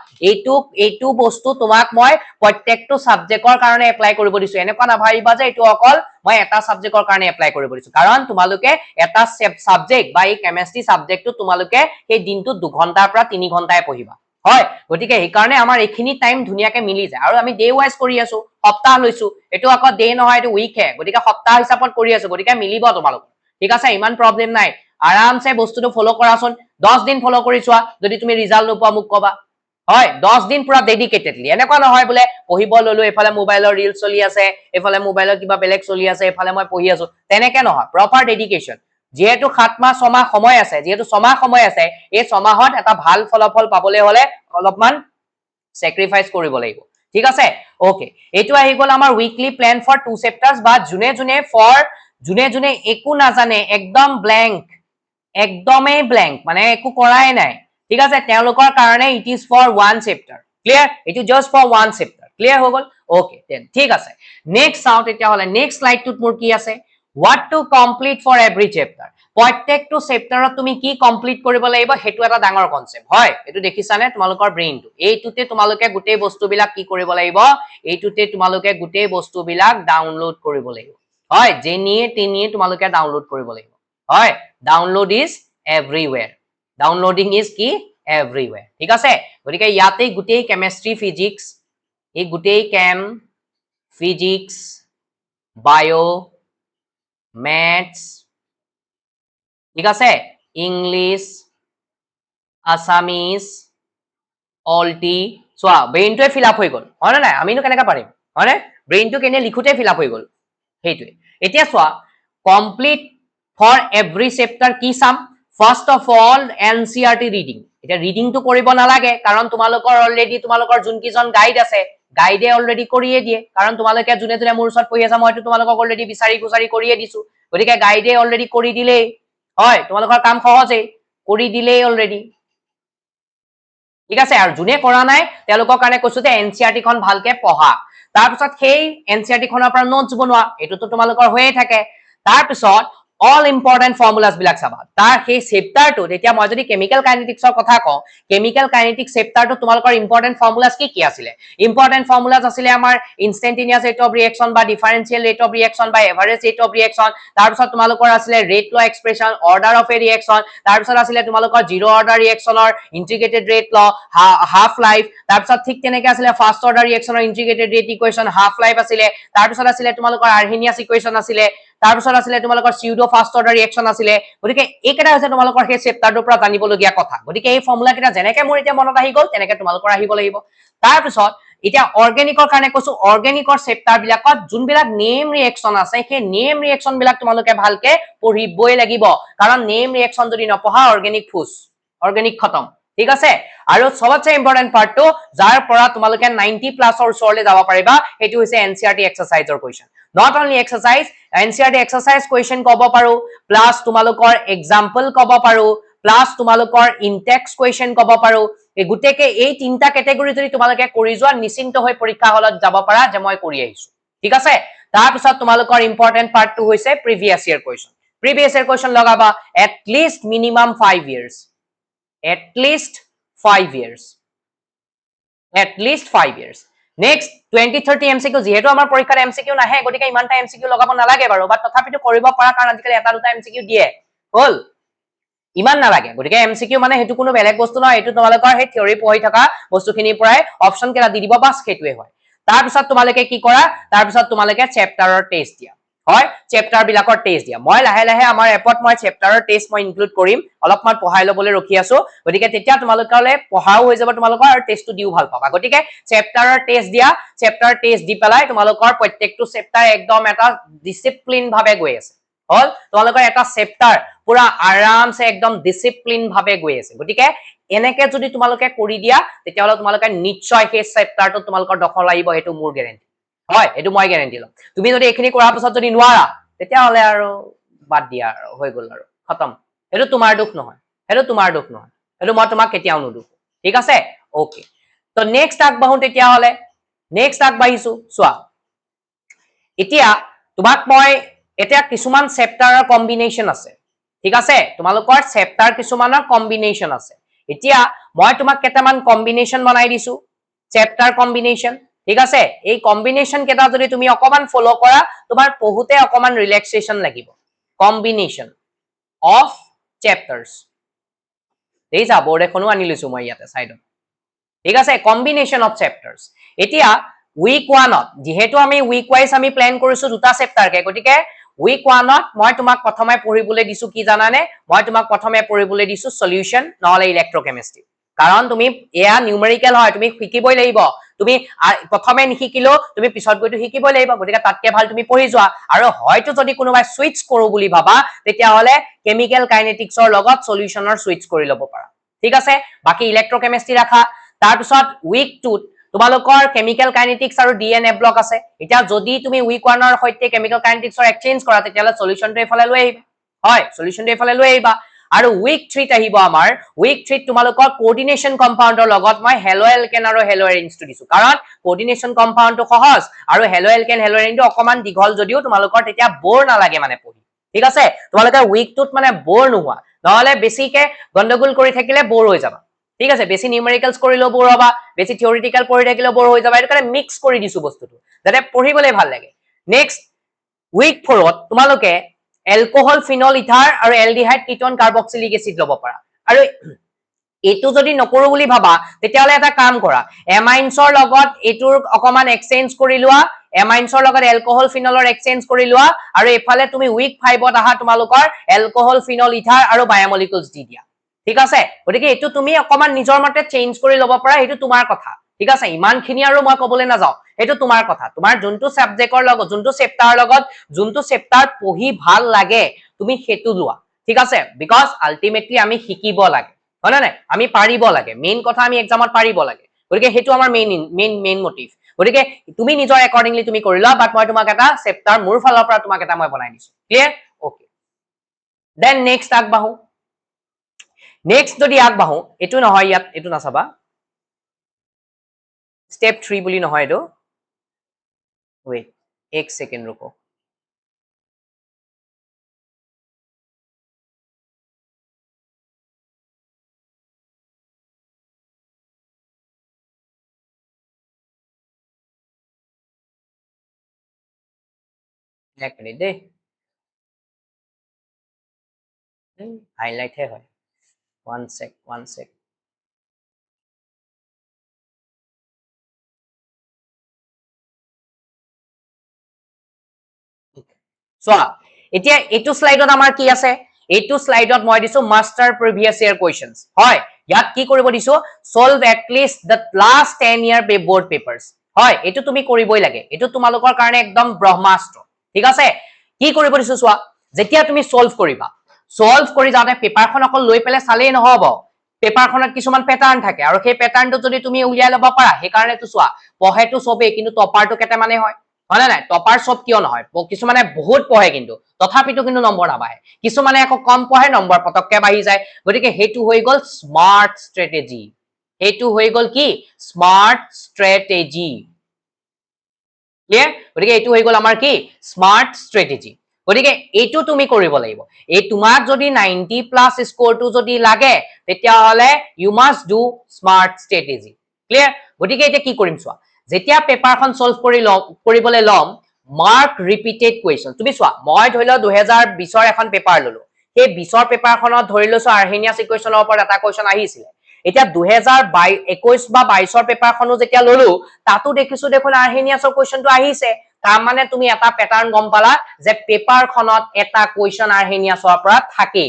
এইটো বস্তু তোমাক মই প্ৰত্যেকটো সাবজেক্টৰ কাৰণে এপ্লাই কৰিব দিছো এনেকুৱা নাভাবিবা যে এইটো অকল মই এটা সাবজেক্টৰ কাৰণে এপ্লাই কৰিব দিছো কাৰণ তোমালোকে এটা সাবজেক্ট বা এই কেমিষ্ট্ৰি সাবজেক্টটো তোমালোকে এই দিনটো 2 ঘণ্টাৰ পৰা 3 ঘণ্টাই পঢ়িবা হয় গতিকে এই কাৰণে আমাৰ এখিনি টাইম ধুনিয়াকে মিলি যায় আৰু আমি ডে ওয়াইজ কৰি আছো সপ্তাহ লৈছো এটো আকৌ ডে নহয় এটো উইক হে গতিকে সপ্তাহ হিচাপত কৰি আছো গতিকে মিলিব তোমালোক ঠিক আছে ইমান প্ৰবলেম নাই আৰামছে বস্তুটো ফলো কৰাচোন 10 দিন ফলো কৰি চোৱা যদি তুমি ৰিজাল্ট নোপোৱা মোক কবা হয় 10 দিন পুৰা ডেডিকেটেডলি এনেকুৱা নহয় বলে পঢ়িব ললো এফালে মোবাইলৰ ৰিল চলি আছে এফালে মোবাইলৰ কিবা বেলেগ চলি আছে এফালে মই পঢ়ি আছো তেনেকে নহয় প্ৰপাৰ ডেডিকেশন যেহেতু 7 মাহ 6 মাহ সময় আছে যেহেতু 6 মাহ সময় আছে এই 6 মাহত এটা ভাল ফলাফল পাবলৈ হলে অলপমান স্যাক্ৰিফাইস কৰিব লাগিব ঠিক আছে ওকে এটো আহি গল আমাৰ উইকলি প্ল্যান ফৰ 2 চেপ্টাৰছ বা জুনে একো নাজানে একদম ব্ল্যাঙ্ক একদমেই ব্ল্যাঙ্ক মানে একো কৰাই নাই ঠিক আছে তেওঁলোকৰ কাৰণে it is for 1 chapter clear it is just for 1 chapter clear হৈ গল ওকে দেন ঠিক আছে নেক্সট আউট এতিয়া হলে নেক্সট স্লাইডটোত মোৰ কি আছে what to complete for every chapter প্ৰত্যেকটো চেপ্টাৰত তুমি কি কমপ্লিট কৰিব লাগিব হেতু এটা ডাঙৰ কনসেপ্ট হয় এটো দেখিছানে তোমালোকৰ ব্ৰেইনটো এইটোতে তোমালোকে গুটেই বস্তুবিলাক কি কৰিব লাগিব এইটোতে তোমালোকে গুটেই বস্তুবিলাক ডাউনলোড কৰিব লাগিব হয় যেনিয়ে তেনিয়ে তোমালোকে ডাউনলোড কৰিব লাগিব হয় ডাউনলোড ইজ এভৰিৱেৰ ডাউনলোডিং ইজ কি এভৰিৱেৰ ঠিক আছে গতিকে ইয়াতে গুটেই কেমিষ্ট্ৰি ফিজিক্স এই গুটেই কেম ফিজিক্স বায়ো maths ঠিক আছে ইংলিশ আসামিজ অলটি সোয়া ব্ৰেইনটোৱে ফিল আপ হৈ গল হয় না নাই আমিনো কেনেকা পাৰিম হয় না ব্ৰেইনটো কেনে লিখুতে ফিল আপ হৈ গল হেইটোৱে এতিয়া সোয়া কমপ্লিট ফৰ এভৰি চেপ্টাৰ কি সাম ফাৰ্স্ট অফ অল এনসিআৰটি ৰিডিং এটা ৰিডিংটো কৰিব নালাগে কাৰণ তোমালোকৰ অলৰেডি তোমালোকৰ যোন কিজন গাইড আছে গাইডে অলৰেডি কৰিয়ে দিয়ে কাৰণ তোমালোকে জুনে জুনে মোৰ ওচৰত পঢ়ি আছা মইতো তোমালোকক অলৰেডি বিচাৰি গুচাৰি কৰিয়ে দিছো গতিকে গাইডে অলৰেডি কৰি দিলে হয় তোমালোকৰ কাম সহজেই কৰি দিলেই অলৰেডি ঠিক আছে আৰু যোনে কৰা নাই তেওঁলোকৰ কাৰণে কৈছো যে এনচিআৰটি খন ভালকে পঢ়া তাৰপিছত সেই এনচিআৰটি খনৰ পৰা নোটছ বনোৱা এইটোতো তোমালোকৰ হৈয়ে থাকে তাৰপিছত অল ইম্পৰ্টেন্ট ফৰ্মুলাছ বিলাক চাবা তাৰ সেই চেপ্টাৰটোত এতিয়া মই যদি কেমিকেল কাইনেটিক্সৰ কথা কওঁ কেমিকেল কাইনেটিক্স চেপ্টাৰটো তোমালোকৰ ইম্পৰ্টেন্ট ফৰ্মুলাছ কি আছিলে ইম্পৰ্টেন্ট ফৰ্মুলাছ আছিলে আমাৰ ইনষ্টেন্টেনিয়াছ ৰেট অফ ৰিएक्शन বা ডিফাৰেন্সিয়েল ৰেট অফ ৰিएक्शन বা এভাৰেজ ৰেট অফ ৰিएक्शन তাৰপিছত তোমালোকৰ আছিলে rate law expression order of a reaction তাৰপিছত আছিলে তোমালোকৰ জিৰ' অৰ্ডাৰ ৰিएক্শনৰ integrated rate law half life তাৰপিছত ঠিক তেনেকে আছিলে ফাৰ্ষ্ট অৰ্ডাৰ ৰিएক্শনৰ integrated rate equation half life আছিলে তাৰপিছত আছিলে তোমালোকৰ আৰ্হেনিয়াছ ইকুৱেশ্যন আছিলে তাৰপিছত আছিলে তোমালোকৰ সিউডো ফাৰ্ষ্ট অৰ্ডাৰ ৰিएক্শন আছিলে গতিকে এইকেইটা হৈছে তোমালোকৰ সেই চেপ্টাৰটোৰ পৰা জানিবলগীয়া কথা গতিকে এই ফৰ্মুলা কেইটা যেনেকে মোৰ এতিয়া মনত আহি গ'ল তেনেকে তোমালোকৰ আহিব লাগিব তাৰপিছত এতিয়া অৰ্গেনিকৰ কাৰণে কৈছো অৰ্গেনিকৰ চেপ্টাৰ বিলাকত যোনবিলাক নেম ৰিएক্শন আছে সেই নেম ৰিএক্শন বিলাক তোমালোকে ভালকে পঢ়িবই লাগিব কাৰণ নেম ৰিএক্শন যদি নপঢ়া অৰ্গেনিক ফুস অৰ্গেনিক খতম ঠিক আছে আৰু সবতছে ইম্পৰ্টেন্ট পাৰ্টটো যাৰ পৰা তোমালোকে 90 প্লাছৰ ওচৰলৈ যাব পাৰিবা সেইটো হৈছে এনচিআৰটি এক্সাৰসাইজৰ question not only exercise NCERT exercise question কব পাৰো প্লাস তোমালোকৰ এক্সাম্পল কব পাৰো প্লাস তোমালোকৰ ইনটেক্স কোৱেশ্চন কব পাৰো এই গুটেকে এই তিনটা ক্যাটাগৰি যদি তোমালোকে কৰি যোৱা নিশ্চিন্ত হৈ পৰীক্ষা হলত যাব পাৰা যে মই কৰি আহিছো ঠিক আছে তাৰ পিছত তোমালোকৰ ইম্পৰ্টেন্ট পাৰ্টটো হৈছে previous year question previous year question লগাবা at least minimum 5 years at least 5 years at least 5 years next 2030 MCQ যেহেতু আমাৰ পৰীক্ষাৰ MCQ নাহে গতিকে ইমানটা MCQ লগাব নালাগে বাৰু বাট তথাপিতো কৰিব পৰা কাৰণ আজিকালি এটা দুটা MCQ দিয়ে হল ইমান নালাগে গতিকে MCQ মানে হেতু কোনো বেলেগ বস্তু নহয় এটো তোমালোকৰ হে থিওৰি পঢ়ি থকা বস্তুখিনিৰ পৰাই অপচন কেলা দি দিব বাস হেতুৱে হয় তাৰ পিছত তোমালোকে কি কৰা তাৰ পিছত তোমালোকে চেপ্টাৰৰ টেষ্ট দিয়া হয় চেপ্টাৰ বিলাকৰ টেষ্ট দিয়া মই লাহে লাহে আমাৰ এপত মই চেপ্টাৰৰ টেষ্ট মই ইনক্লুড কৰিম অলপমান পঢ়াই লবলৈ ৰখি আছো গতিকে তেতিয়া তোমালোকলে পঢ়াও হৈ যাব তোমালোকৰ আৰু টেষ্টটো দিও ভাল পাবা গতিকে চেপ্টাৰৰ টেষ্ট দিয়া চেপ্টাৰ টেষ্ট দি পেলাই তোমালোকৰ প্ৰত্যেকটো চেপ্টাৰ একদম এটা ডিসিপ্লিন ভাবে গৈ আছে হল তোমালোকৰ এটা চেপ্টাৰ পুৰা আৰামছে একদম ডিসিপ্লিন ভাবে গৈ আছে গতিকে এনেকে যদি তোমালোকে কৰি দিয়া তেতিয়া হলে তোমালোকে নিশ্চয় সেই চেপ্টাৰটো তোমালোকৰ দখল আহিব হেতু মোৰ গ্যাৰান্টি হয় এটো মই গ্যাৰান্টি লম তুমি যদি এখিনি কৰাৰ পিছত যদি নোৱাৰা তেতিয়া হলে আৰু বাদ দিয়া আৰু হৈ গল আৰু খতম এটো তোমাৰ দুখ নহয় এটো তোমাৰ দুখ নহয় এটো মই তোমাক কেতিয়াও নুদু ঠিক আছে ওকে তো নেক্সট আগবাহু তেতিয়া হলে নেক্সট আগবাহিছো সোৱা এতিয়া তোমাক মই এতিয়া কিছুমান চেপ্টাৰৰ কম্বিনেশন আছে ঠিক আছে তোমালোকৰ চেপ্টাৰ কিছুমানৰ কম্বিনেশন আছে এতিয়া মই তোমাক কেটামান কম্বিনেশন বনাই দিছো চেপ্টাৰ কম্বিনেশন ঠিক আছে এই কম্বিনেশন কেটা যদি তুমি অকমান ফলো কৰা তোমাৰ পঢ়ুতে অকমান ৰিল্যাক্সেশন লাগিব কম্বিনেশন অফ চেপ্টাৰ্স দেইছা বোৰ্ড এখনো আনি লৈছো মই ইয়াতে সাইডত ঠিক আছে কম্বিনেশন অফ চেপ্টাৰ্স এতিয়া উইক 1 ত যেহেতু আমি উইক ওয়াইজ আমি প্ল্যান কৰিছো দুটা চেপ্টাৰ কে গতিকে উইক 1 ত মই তোমাক প্ৰথমে পঢ়িবলৈ দিছো কি জানানে মই তোমাক প্ৰথমে পঢ়িবলৈ দিছো সলিউশন নহলে ইলেক্ট্ৰোকেমিস্ট্ৰি কাৰণ তুমি এয়া নিউমেৰিকেল হয় তুমি শিকিবই লাগিব তুমি প্ৰথমে নিশিকিলো তুমি পিছত গৈতো শিকিবই লাগিব গতিকে তাতকে ভাল তুমি পঢ়ি যোৱা আৰু হয়তো যদি কোনোবাই সুইচ কৰো বুলি ভাবা তেতিয়া হলে কেমিকেল কাইনেটিক্সৰ লগত সলিউশনৰ সুইচ কৰি লব পাৰা ঠিক আছে বাকি ইলেক্ট্ৰোকেমিস্ট্ৰি ৰাখা তাৰ পিছত উইক 2 তোমালোকৰ কেমিকেল কাইনেটিক্স আৰু ডিএনএ ব্লক আছে এতিয়া যদি তুমি উইক 1 ৰ সৈতে কেমিকেল কাইনেটিক্সৰ এক্সচেঞ্জ কৰা তেতিয়া সলিউশনটো এফালে লৈ আহিবা হয় সলিউশনটো এফালে লৈ আহিবা আৰু উইক 3 ত আহিব আমাৰ উইক 3 তোমালোকৰ কোঅৰ্ডিনেশন কম্পাউণ্ডৰ লগত মই হেলো এলকেন আৰু হেলো এৰিনছটো দিছো কাৰণ কোঅৰ্ডিনেশন কম্পাউণ্ডটো সহজ আৰু হেলো এলকেন হেলো এৰিনটো অকমান দীঘল যদিও তোমালোকৰ তেতিয়া বৰ নালাগে মানে পঢ়ি ঠিক আছে তোমালোকে উইক 2 ত মানে বৰ নোহোৱা নহলে বেছিকে গন্ডগোল কৰি থাকিলে বৰ হৈ যাবা ঠিক আছে বেছি নিউমেৰিকেলস কৰিলেও বৰ হবা বেছি থিওৰিটিক্যাল পঢ়ি থাকিলেও বৰ হৈ যাবা এটো কাৰণে মিক্স কৰি দিছো বস্তুটো যাতে পঢ়িবলৈ ভাল লাগে নেক্সট উইক 4 ত তোমালোকে এলকোহল ফিনল ইথাৰ আৰু এলডিহাইড কিটোন কাৰ্বক্সিলিক এসিড লব পাৰা আৰু এটো যদি নকৰো বুলি ভাবা তেতিয়া হলে এটা কাম কৰা এমাইনছৰ লগত এটোৰ অকমান এক্সচেঞ্জ কৰি লোৱা এমাইনছৰ লগত এলকোহল ফিনলৰ এক্সচেঞ্জ কৰি লোৱা আৰু এফালে তুমি উইক 5 ত আহা তোমালোকৰ এলকোহল ফিনল ইথাৰ আৰু বায়োমলিকুলছ দি দিয়া ঠিক আছে গতিকে এটো তুমি অকমান নিজৰ মতে চেঞ্জ কৰি লব পাৰা এটো তোমাৰ কথা ঠিক আছে ইমানখিনি আৰু মই কবলৈ না যাও এটো তোমাৰ কথা তোমাৰ যোনটো সাবজেক্টৰ লগত যোনটো চেপ্টাৰৰ লগত যোনটো চেপ্টাৰ পঢ়ি ভাল লাগে তুমি হেতু লোৱা ঠিক আছে বিকজ আলটিমেটলি আমি শিকিব লাগে হয় না আমি পাৰিব লাগে মেইন কথা আমি এক্সামত পাৰিব লাগে গতিকে হেতু আমাৰ মেইন মোটিভ গতিকে তুমি নিজৰ একৰ্ডিংলি তুমি কৰিলা বাট মই তোমাক এটা চেপ্টাৰ মোৰ ফালৰ পৰা তোমাক এটা মই বনাই দিছো ক্লিয়াৰ ওকে দেন নেক্সট আগবাঢ়ো নেক্সট যদি আগবাঢ়ো এইটো নহয় ইয়াত এইটো নাচাবা স্টেপ 3 বুলি নহয় এইটো ওয়েট এক সেকেন্ড रुको एक मिनिट दे हाईलाइट है वन सेक চোৱা এতিয়া এইটো স্লাইডত আমাৰ কি আছে এইটো স্লাইডত মই দিছো মাস্টাৰ প্ৰিভিয়াস ইয়াৰ কোৱেশ্চনস হয় ইয়াত কি কৰিব দিছো solve at least the last 10 year board papers হয় এইটো তুমি কৰিবই লাগে এইটো তোমালোকৰ কাৰণে একদম ব্ৰহ্মাস্ত্ৰ ঠিক আছে কি কৰিব দিছো চোৱা যেতিয়া তুমি সলভ কৰিবা সলভ কৰি যাওঁতে পেপাৰখন অকল লৈ পেলে চালেই নহব পেপাৰখনত কিছুমান প্যাটাৰ্ন থাকে আৰু সেই প্যাটাৰ্নটো যদি তুমি উলিয়াই ল'ব পাৰা সেই কাৰণেটো চোৱা পঢ়েটো সবেই কিন্তু টপাৰটো কেটামানে হয় হয় না টপাৰ সব কিয় নহয় কিছুমানে বহুত পঢ়ে কিন্তু তথাপিতো কিন্তু নম্বৰ নাবাহে কিছুমানে আকৌ কম পঢ়ে নম্বৰ পটককে বাঢ়ি যায় গতিকে হেতু হৈ গল স্মাৰ্ট স্ট্ৰেটেজি হেতু হৈ গল কি স্মাৰ্ট স্ট্ৰেটেজি ক্লিয়াৰ গতিকে এইটো হৈ গল আমাৰ কি স্মাৰ্ট স্ট্ৰেটেজি গতিকে এইটো তুমি কৰিব লাগিব এই তোমাক যদি 90 প্লাস স্কোৰটো যদি লাগে তেতিয়া হলে you must do smart strategy clear গতিকে এতিয়া কি কৰিম চোৱা যেতিয়া পেপাৰখন সলভ কৰিবলৈ লম মাৰ্ক ৰিপিটেড কোৱেশ্চন তুমি চোৱা মই ধৰি ল 2020 ৰ এখন পেপাৰ ললো সেই 20 ৰ পেপাৰখনত ধৰি লৈছো আৰ্হেনিয়াছ ইকুৱেশ্যনৰ ওপৰত এটা কোৱেশ্চন আহিছিল এতিয়া 2021 বা 22 ৰ পেপাৰখনো যেতিয়া ললো তাতো দেখিছো দেখোন আৰ্হেনিয়াছৰ কোৱেশ্চনটো আহিছে তাৰ মানে তুমি এটা প্যাটাৰ্ন গম পালা যে পেপাৰখনত এটা কোৱেশ্চন আৰ্হেনিয়াছৰ পৰা থাকে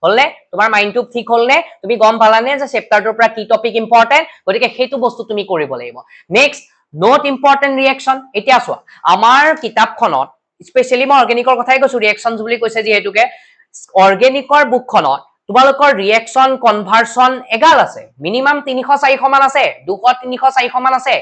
হলনে তোমাৰ মাইন্ডটো ঠিক হলনে তুমি গম পালানে যে চেপ্টাৰটোৰ পৰা কি টপিক ইম্পৰ্টেন্ট গতিকে সেইটো বস্তু তুমি কৰিব লাগিব নেক্সট নোট ইম্পৰ্টেন্ট ৰিএকশন এতিয়া চোৱা আমাৰ কিতাপখনত স্পেশালি মই অৰ্গেনিকৰ কথাই কৈছো ৰিএকশনস বুলি কৈছে যিহেতুকে অৰ্গেনিকৰ বুকখনত তোমালোকৰ ৰিএকশন কনভাৰ্সন এগাল আছে মিনিমাম 300 400 মান আছে 200 300 400 মান আছে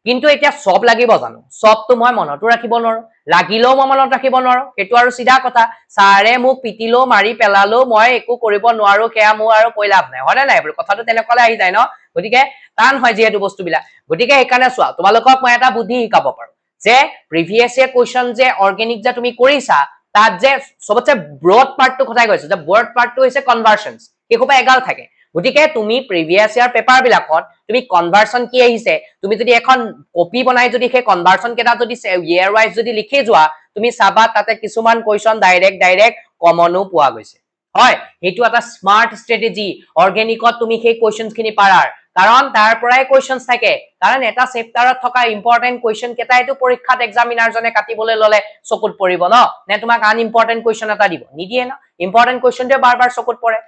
কিন্তু এতিয়া সব লাগিব জানো সবটো মই মনতো ৰাখিব নোৱাৰো লাগিলেও মই মনত ৰাখিব নোৱাৰো সেইটো আৰু সিধা কথা সাৰে মোক পিটিলো মাৰি পেলালো মই একো কৰিব নোৱাৰো কেয়া মোৰ আৰু কৈ লাভ নাই হয়নে নাই কথাটো তেনেকলে আহি যায় ন গতিকে টান হয় যেহেতু বস্তুবিলাক গতিকে এইকাৰণে চোৱা তোমালোকক মই এটা বুদ্ধি শিকাব পাৰো যে প্ৰিভিয়াস ইয়াৰ কোৱেশ্চন যে অৰ্গেনিক যে তুমি কৰিছা তাত যে সবতছে ব্ৰড পাৰ্টটো কথাই কৈছো যে ব্ৰড পাৰ্টটো হৈছে কনভাৰ্সনস এখোপা এগাল থাকে গতিকে তুমি প্ৰিভিয়াস ইয়াৰ পেপাৰ বিলাকত তুমি কনভাৰ্সন কি আহিছে তুমি যদি এখন কপি বনাই যদি সেই কনভাৰ্সন কেটা যদি ইয়াৰ ওয়াইজ যদি লিখি যোৱা তুমি চাবা তাতে কিছুমান কোৱেশ্চন ডাইৰেক্ট কমনো পোৱা গৈছে হয় হেতু এটা স্মাৰ্ট স্ট্ৰেটেজি অৰ্গেনিকত তুমি সেই কোৱেশ্চনস খিনি পাৰাৰ কাৰণ তাৰ পৰাই কোৱেশ্চনস থাকে কাৰণ এটা চেপ্টাৰত থকা ইম্পৰ্টেন্ট কোৱেশ্চন কেটা এটো পৰীক্ষাত এক্সামিনাৰ জনে কাটিবলৈ ললে চকুত পৰিব ন নে তোমাক আন ইম্পৰ্টেন্ট কোৱেশ্চন এটা দিব নিদিয়ে না ইম্পৰ্টেন্ট কোৱেশ্চনটো বাৰ চকুত পৰে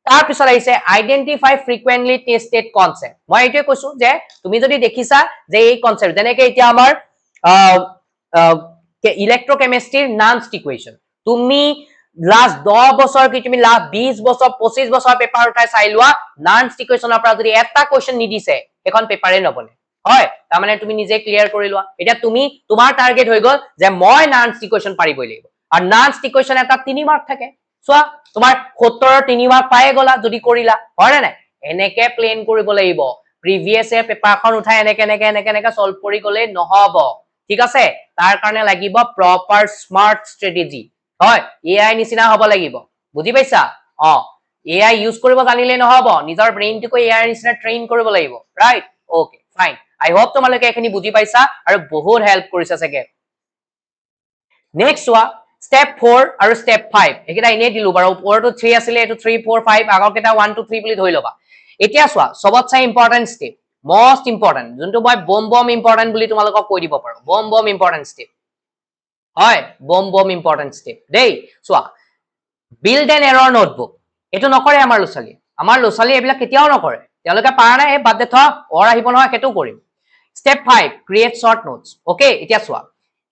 তাৰ পিছত আহিছে আইডেন্টিফাই ফ্ৰিকুৱেন্টলি টেস্টেড কনসেপ্ট মই এইটোৱে কৈছো যে তুমি যদি দেখিছা যে এই কনসেপ্ট যেনেকৈ এতিয়া আমাৰ ইলেক্ট্ৰোকেমিষ্ট্ৰিৰ নানষ্ট ইকুৱেশ্যন তুমি লাষ্ট 10 বছৰ কি তুমি লাষ্ট 20 বছৰ 25 বছৰ পেপাৰ উঠাই চাই লোৱা নানষ্ট ইকুৱেশ্যনৰ পৰা যদি এটা কোৱেশ্চন নিদিছে এখন পেপাৰে নবনে হয় তাৰ মানে তুমি নিজে ক্লিয়াৰ কৰি লোৱা এতিয়া তুমি তোমাৰ টাৰ্গেট হৈ গল যে মই নানষ্ট ইকুৱেশ্যন পাৰিবই লাগিব আৰু নানষ্ট ইকুৱেশ্যন এটা 3 মাৰ্ক থাকে চোৱা তোমাৰ 70 ৰ 3 মাৰ্ক পায়ে গলা যদি কৰিলা হয় নাই এনেকে প্লেন কৰিব লাগিব প্ৰিভিয়াস ইয়াৰ পেপাৰখন উঠাই এনেকে সলভ কৰি গলে নহব ঠিক আছে তাৰ কাৰণে লাগিব প্ৰপাৰ স্মাৰ্ট স্ট্ৰেটেজি হয় এআই নিচিনা হ'ব লাগিব বুজি পাইছা এআই ইউজ কৰিব জানিলে নহব নিজৰ ব্ৰেইনটোক এআই নিচিনা ট্ৰেইন কৰিব লাগিব ৰাইট ওকে ফাইন আই হোপ তোমালোকে এখিনি বুজি পাইছা আৰু বহুত হেল্প কৰিছা চাগে নেক্সট ওয়া স্টেপ 4 আৰু স্টেপ 5 একেটা ইনে দিলু বাৰু ওপৰটো 3 আছিল এটো 3 4 5 আগৰ কেটা 1 2 3 বুলি ধৰি লবা এতিয়া চোৱা সবতছে ইম্পৰ্টেন্ট স্টেপ মোস্ট ইম্পৰ্টেন্ট যোনটো মই বম ইম্পৰ্টেন্ট বুলি তোমালোকক কৈ দিব পাৰো বম ইম্পৰ্টেন্ট স্টেপ হয় বম ইম্পৰ্টেন্ট স্টেপ দেই চোৱা বিল্ড এন এৰৰ নোটবুক এটো নকৰে আমাৰ লছালি এবিলাক কেতিয়াও নকৰে তেওঁলোকে পাৰা নাই বাদ দে থ অৰ আহিব নহয় কেটো কৰিম step 5 create short notes okay এতিয়া চোৱা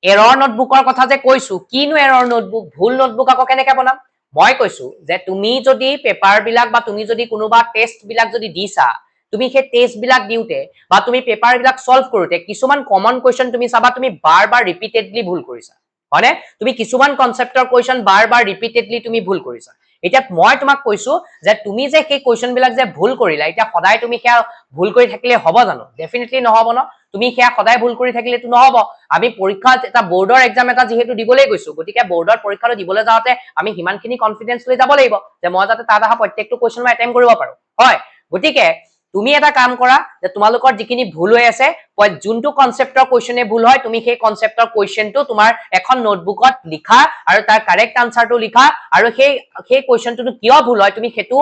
এৰৰ নোটবুকৰ কথা যে কৈছো কিনো এৰৰ নোটবুক ভুল নোটবুক আকৌ কেনেকে বনাম মই কৈছো যে তুমি যদি পেপাৰ বিলাক বা তুমি যদি কোনোবা টেস্ট বিলাক যদি দিছা তুমি সেই টেস্ট বিলাক দিওতে বা তুমি পেপাৰ বিলাক সলভ কৰোতে কিছুমান কমন কোৱেশ্চন তুমি চাবা তুমি বাৰ ৰিপিটেডলি ভুল কৰিছা হয়নে তুমি কিছুমান কনসেপ্টৰ কোৱেশ্চন বাৰ ৰিপিটেডলি তুমি ভুল কৰিছা এতিয়া মই তোমাক কৈছো যে তুমি যে সেই কোৱেশ্চন বিলাক যে ভুল কৰিলা এতিয়া সদায় তুমি সেয়া ভুল কৰি থাকিলে হ'ব জানো ডেফিনেটলি নহব ন তুমি সেয়া সদায় ভুল কৰি থাকিলেতো নহব আমি পৰীক্ষা এটা বোৰ্ডৰ এক্সাম এটা যেহেতু দিবলৈ গৈছো গতিকে বোৰ্ডৰ পৰীক্ষাটো দিবলৈ যাওঁতে আমি সিমানখিনি কনফিডেন্স লৈ যাব লাগিব যে মই যাতে তাত অহা প্ৰত্যেকটো কোৱেশ্চন মই এটেম্প কৰিব পাৰো হয় গতিকে তুমি এটা কাম কৰা যে তোমালোকৰ যিখিনি ভুল হৈ আছে যোনটো কনসেপ্টৰ কোৱেশ্চনে ভুল হয় তুমি সেই কনসেপ্টৰ কোৱেশ্চনটো তোমাৰ এখন নোটবুকত লিখা আৰু তাৰ কাৰেক্ট আনসাৰটো লিখা আৰু সেই কোৱেশ্চনটো কিয় ভুল হয় তুমি সেইটো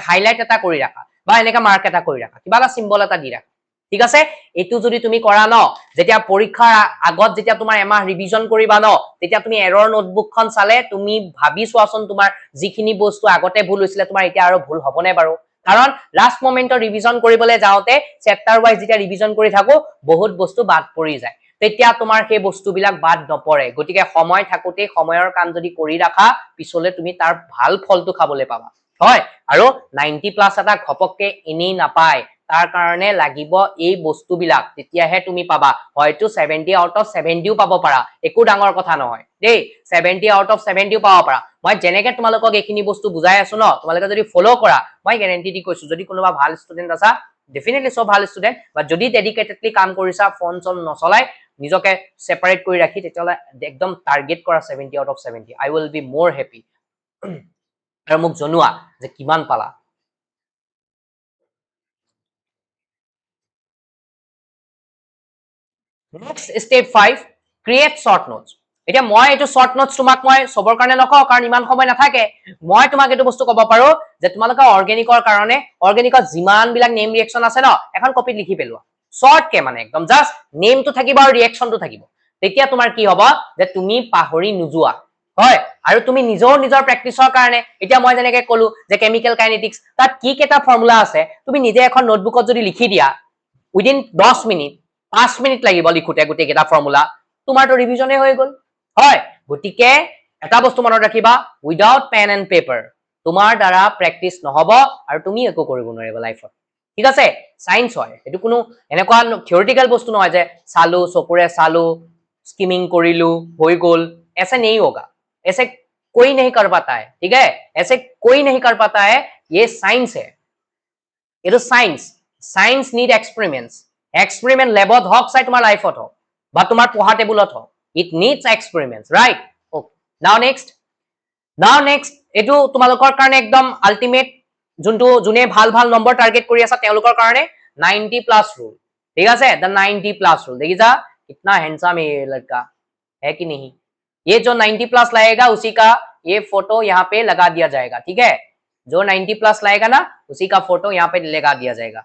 হাইলাইট এটা কৰি ৰাখা বা এনেকা মাৰ্ক এটা কৰি ৰাখা কিবা এটা সিম্বল এটা দি ৰাখা ঠিক আছে এটো যদি তুমি কৰা ন যেতিয়া পৰীক্ষাৰ আগত যেতিয়া তোমাৰ এমাহ ৰিভিজন কৰিবা ন তেতিয়া তুমি এৰৰ নোটবুকখন চালে তুমি ভাবি চোৱাচোন তোমাৰ যিখিনি বস্তু আগতে ভুল হৈছিলে তোমাৰ এতিয়া আৰু ভুল হ'বনে বাৰু কাৰণ লাষ্ট মোমেন্টৰ ৰিভিজন কৰিবলৈ যাওঁতে চেপ্টাৰ ওয়াইজ যেতিয়া ৰিভিজন কৰি থাকো বহুত বস্তু বাদ পৰি যায় তেতিয়া তোমাৰ সেই বস্তুবিলাক বাদ নপৰে গতিকে সময় থাকোতে সময়ৰ কাম যদি কৰি ৰাখা পিছলে তুমি তাৰ ভাল ফলটো খাবলৈ পাবা হয় আৰু 90 প্লাস এটা ঘপককে এনেই নাপায় তাৰ কাৰণে লাগিব এই বস্তুবিলাক তেতিয়াহে তুমি পাবা হয়তো 70 আউট অফ 70ও পাব পাৰা একো ডাঙৰ কথা নহয় দেই 70 আউট অফ 70ও পাব পাৰা মই যেনেকে তোমালোকক এইখিনি বস্তু বুজাই আছো ন তোমালোকে যদি ফলো কৰা মই গ্যাৰান্টি দি কৈছো যদি কোনোবা ভাল ষ্টুডেন্ট আছা ডেফিনেটলি সব ভাল ষ্টুডেন্ট বা যদি ডেডিকেটেডলি কাম কৰিছা ফোন চল নচলাই নিজকে সেপাৰেট কৰি ৰাখি তেতিয়ালে একদম টাৰ্গেট কৰা 70 out of 70 I will be মোৰ হ্যাপি আৰু মোক জনোৱা যে কিমান পালা Next step 5 create short notes এতিয়া মই এটো short notes তোমাক মই সবৰ কাৰণে নকও কাৰণ ইমান সময় নাথাকে মই তোমাক এটো বস্তু কব পাৰো যে তোমালোকে অৰ্গেনিকৰ কাৰণে অৰ্গেনিকৰ যিমান বিলাক নেম ৰিঅ্যাকশন আছে ন এখন কপিত লিখি পেলোৱা শৰ্ট কে মানে একদম জাস্ট নেমটো থাকিব আৰু ৰিঅ্যাকশনটো থাকিব তেতিয়া তোমাৰ কি হ'ব যে তুমি পাহৰি নোযোৱা হয় আৰু তুমি নিজৰ প্ৰেকটিছৰ কাৰণে এতিয়া মই যেনেকৈ কলো যে কেমিক্যাল কাইনেটিক্স তাত কি কেটা ফৰ্মুলা আছে তুমি নিজে এখন নোটবুকত যদি লিখি দিয়া উইদিন 10 মিনিট 5 মিনিট লাগিব লিখোতে গুটে কেটা ফৰ্মুলা তোমাৰটো ৰিভিজনে হৈ গল হয় গটিকে এটা বস্তু মনত ৰাখিবা উইদাউট পেন এন্ড পেপাৰ তোমাৰ দ্বাৰা প্ৰেকটিছ নহব আৰু তুমি একো কৰিব নোৱাৰিবা লাইফত ঠিক আছে সায়েন্স হয় এটো কোনো এনেকুৱা থিওৰিটিক্যাল বস্তু নহয় যে চালু চকুৰে চালু स्किमिंग करिलु হৈ গল ऐसे नहीं होगा ऐसे कोई नहीं कर पाता है ठीक है ऐसे कोई नहीं कर पाता है ये साइंस है ये तो साइंस नीड एक्सपेरिमेंट लैबत हक चाहे तुम्हार लाइफत हो बा तुम्हार पढ़ा टेबुलत हो it needs experiments right okay now next एटू तुम्हालोकर कारणे एकदम अल्टिमेट जुनटू जुने ভাল ভাল নম্বৰ টাৰ্গেট কৰি আছা তেওঁলোকৰ কাৰণে 90 প্লাস रूल ঠিক আছে द 90 प्लस रूल देखिছা कितना हैंडसम है ये लड़का है कि नहीं ये जो 90 प्लस लाएगा उसी का ये फोटो यहाँ पे लगा दिया जाएगा ठीक है जो 90 प्लस लाएगा ना उसी का फोटो यहाँ पे लगा दिया जाएगा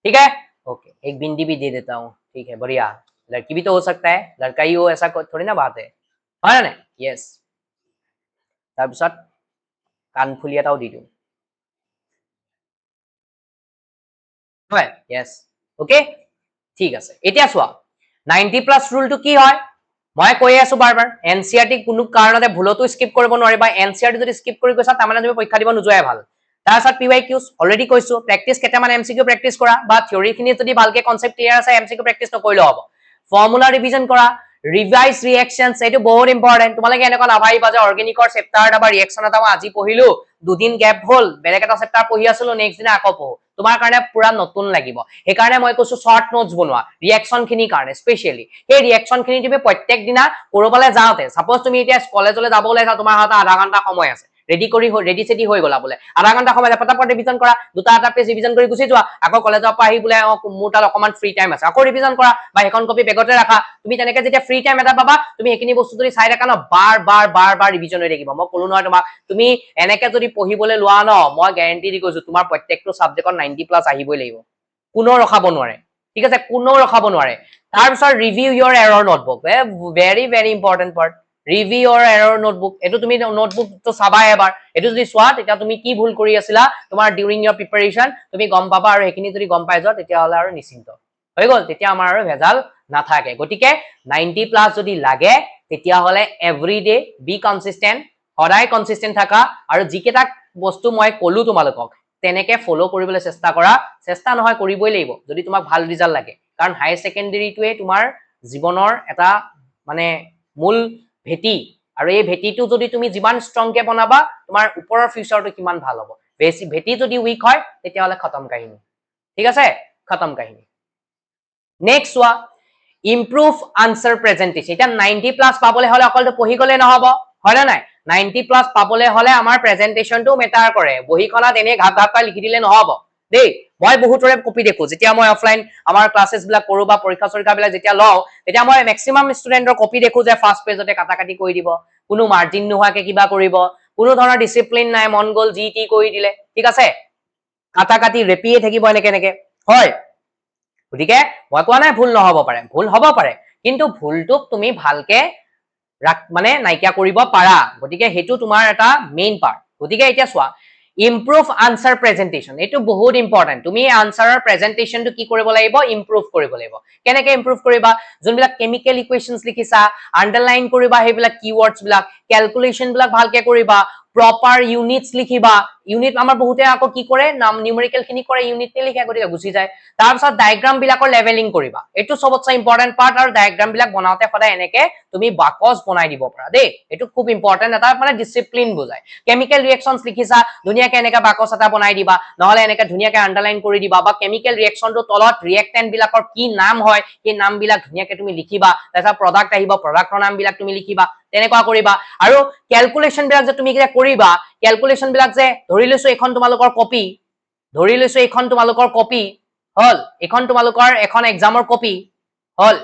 ठीक है ओके एक बिंदी भी दे देता हूँ ठीक है बढ़िया लड़की भी तो हो सकता है लड़का ही हो ऐसा थोड़ी ना बात है ना यस তাৰপিছত কানফুলি এটাও দি দিওঁ হয় यस ओके ঠিক আছে এতিয়া চোৱা 90 প্লাস ৰুলটো কি হয় মই কৈ আছো বাৰবাৰ এনসিআৰটি কোনো কাৰণতে ভুলতো স্কিপ কৰিব নোৱাৰিবা এনসিআৰটি যদি স্কিপ কৰি গৈছা তাৰমানে তুমি পৰীক্ষা দিব নোযোৱাই ভাল তাৰছত পিৱাইকিউস অলৰেডি কৈছো প্ৰেক্টিস কেটামান এমসিকিউ প্ৰেক্টিস কৰা বা থিওৰি খিনি যদি ভালকে কনসেপ্ট ক্লিয়াৰ আছে এমসিকিউ প্ৰেক্টিস নকৰিলেও হ'ব ফৰ্মুলা ৰিভিজন কৰা ৰিভাইজ ৰিঅ্যাকশনস এটো বহুত ইম্পৰ্টেন্ট তোমালোকে এনেকুৱা নাভাবিবা যে অৰ্গেনিকৰ চেপ্টাৰ এটা বা ৰিঅ্যাকশন এটা মই আজি পঢ়িলো দুদিন গ্যাপ হল বেলেগ এটা চেপ্টাৰ পঢ়ি আছিলো নেক্সট দিনা আকৌ পঢ়ো তোমাৰ কাৰণে পুৰা নতুন লাগিব এই কাৰণে মই কৈছো শৰ্ট নোটস বনোৱা ৰিঅ্যাকশন খিনি কাৰণে স্পেশালি এই ৰিঅ্যাকশন খিনি তুমি প্ৰত্যেক দিনা কৰবালে যাওতে সাপোজ তুমি এতিয়া কলেজলৈ যাব ওলাইছা তোমাৰ হাতত আধা ঘন্টা সময় আছে ৰেডি সেটি হৈ গলা বলে আধা ঘন্টা সময় পটাপট ৰিভিজন কৰা দুটা এটা পেজ ৰিভিজন কৰি গুছি যোৱা আকৌ কলেজৰ পৰা আহি বলে মোৰ তাত অকমান ফ্ৰী টাইম আছে আকৌ ৰিভিজন কৰা বা এখন কপি বেগতে ৰাখা তুমি তেনেকে যেতিয়া ফ্ৰী টাইম এটা পাবা তুমি এখিনি বস্তু যদি চাই ৰাখা ন বাৰ ৰিভিজন হৈ থাকিব মই কলো নহয় তোমাক তুমি এনেকে যদি পঢ়িবলৈ লোৱা ন মই গ্যাৰান্টি দি কৈছো তোমাৰ প্ৰত্যেকটো সাবজেক্টত 90 প্লাস আহিবই লাগিব কোনো ৰখাব নোৱাৰে ঠিক আছে কোনো ৰখাব নোৱাৰে তাৰ পিছত review your error notebook very very important part review your error notebook এটো তুমি নোটবুক তো চাবা এবাৰ এটো যদি চোৱা তেতিয়া তুমি কি ভুল কৰি আছিলা তোমাৰ ডিউৰিং ইওৰ প্ৰিপাৰেচন তুমি গম পাবা আৰু এখিনি যদি গম পাই যোৱা তেতিয়া হলে আৰু নিশ্চিন্ত হৈ গল তেতিয়া আমাৰ আৰু ভেজাল নাথাকে গটিকে 90 প্লাস যদি লাগে তেতিয়া হলে এভৰিডে বি কনসিস্টেন্ট সদায় কনসিস্টেন্ট থাকা আৰু যিকেটা বস্তু মই কলো তোমালোকক তেনেকে ফলো কৰিবলৈ চেষ্টা কৰা চেষ্টা নহয় কৰিবই লাগিব যদি তোমাক ভাল ৰিজাল্ট লাগে কাৰণ হাই সেকেন্ডাৰীটোৱে তোমাৰ জীৱনৰ এটা মানে মূল ভেটি আৰু এই ভেটিটো যদি তুমি যিমান ষ্ট্ৰংকে বনাবা তোমাৰ ওপৰৰ ফিউচাৰটো কিমান ভাল হ'ব বেছি ভেটি যদি উইক হয় তেতিয়াহ'লে খতম কাহিনী ঠিক আছে খতম কাহিনী নেক্সট চোৱা ইমপ্ৰুভ আনসাৰ প্ৰেজেন্টেশন এটা 90 প্লাস পাবলে হলে অকলটো পঢ়ি গলে নহব হয় না নাই 90 প্লাস পাবলে হলে আমাৰ প্ৰেজেন্টেশনটো মেটাৰ কৰে বহিখনত এনে ঘাপ ঘাপ লিখি দিলে নহব দেই মই বহুতৰে কপি দেখো যেতিয়া মই অফলাইন আমাৰ ক্লাसेस বিলাক কৰো বা পৰীক্ষা চৰীক্ষা বিলাক যেতিয়া লও তেতিয়া মই ম্যাক্সিমাম ষ্টুডেন্টৰ কপি দেখো যে ফাৰ্স্ট পেজতে কাটা কাটি কৰি দিব কোনো মাৰ্জিন নোহোৱাকে কিবা কৰিব কোনো ধৰণৰ ডিসিপ্লিন নাই মন গল জি টি কৰি দিলে ঠিক আছে কাটা কাটি ৰেপিয়ে থাকিব এনেকে এনেকে হয় গতিকে মই কোৱা নাই ভুল নহব পাৰে ভুল হ'ব পাৰে কিন্তু ভুলটোক তুমি ভালকে মানে নাইকিয়া কৰিব পাৰা গতিকে হেতু তোমাৰ এটা মেইন পাৰ্ট গতিকে এতিয়া চোৱা ইমপ্ৰুভ আনসাৰ প্ৰেজেন্টেশন এটো বহুত ইম্পৰ্টেন্ট তুমি আনসাৰৰ প্ৰেজেন্টেশনটো কি কৰিব লাগিব ইমপ্ৰুভ কৰিব লাগিব কেনেকে ইমপ্ৰুভ কৰিবা যোনবিলাক কেমিক্যাল ইকুৱেশনছ লিখিছা আন্ডাৰলাইন কৰিবা হেবিলাক কিৱৰ্ডছ বিলাক ক্যালকুলেশন বিলাক ভালকে কৰিবা প্ৰপাৰ ইউনিটস লিখিবা ইউনিট আমাৰ বহুতে আকৌ কি কৰে নাম নিউমেৰিকেল খিনি কৰে ইউনিট লিখে গতিকে গুছি যায় তাৰ পিছত ডায়াগ্ৰাম বিলাকৰ লেভেলিং কৰিবা এটো সবতছে ইম্পৰ্টেন্ট পাৰ্ট আৰু ডায়াগ্ৰাম বিলাক বনাওতে সদায় এনেকে তুমি বাকস বনাই দিব পাৰা দেই এটো খুব ইম্পৰ্টেন্ট এটা মানে ডিসিপ্লিন বুজায় কেমিক্যাল ৰিঅ্যাকশনছ লিখিছা ধুনিয়াকে এনেকা বাকস এটা বনাই দিবা নহলে এনেকা ধুনিয়াকে আন্ডাৰলাইন কৰি দিবা বা কেমিক্যাল ৰিঅ্যাকশনটো তলত ৰিঅ্যাক্টেন্ট বিলাকৰ কি নাম হয় এই নাম বিলাক ধুনিয়াকে তুমি লিখিবা তাৰপা প্ৰডাক্ট আহিব প্ৰডাক্টৰ নাম বিলাক তুমি লিখিবা তেনেকুৱা কৰিবা আৰু ক্যালকুলেশন বিলাক যে তুমি কি কৰিবা ক্যালকুলেশন বিলাক যে ধৰি লৈছো এখন তোমালোকৰ কপি ধৰি লৈছো এখন তোমালোকৰ কপি হল এখন তোমালোকৰ এখন এক্সামৰ কপি হল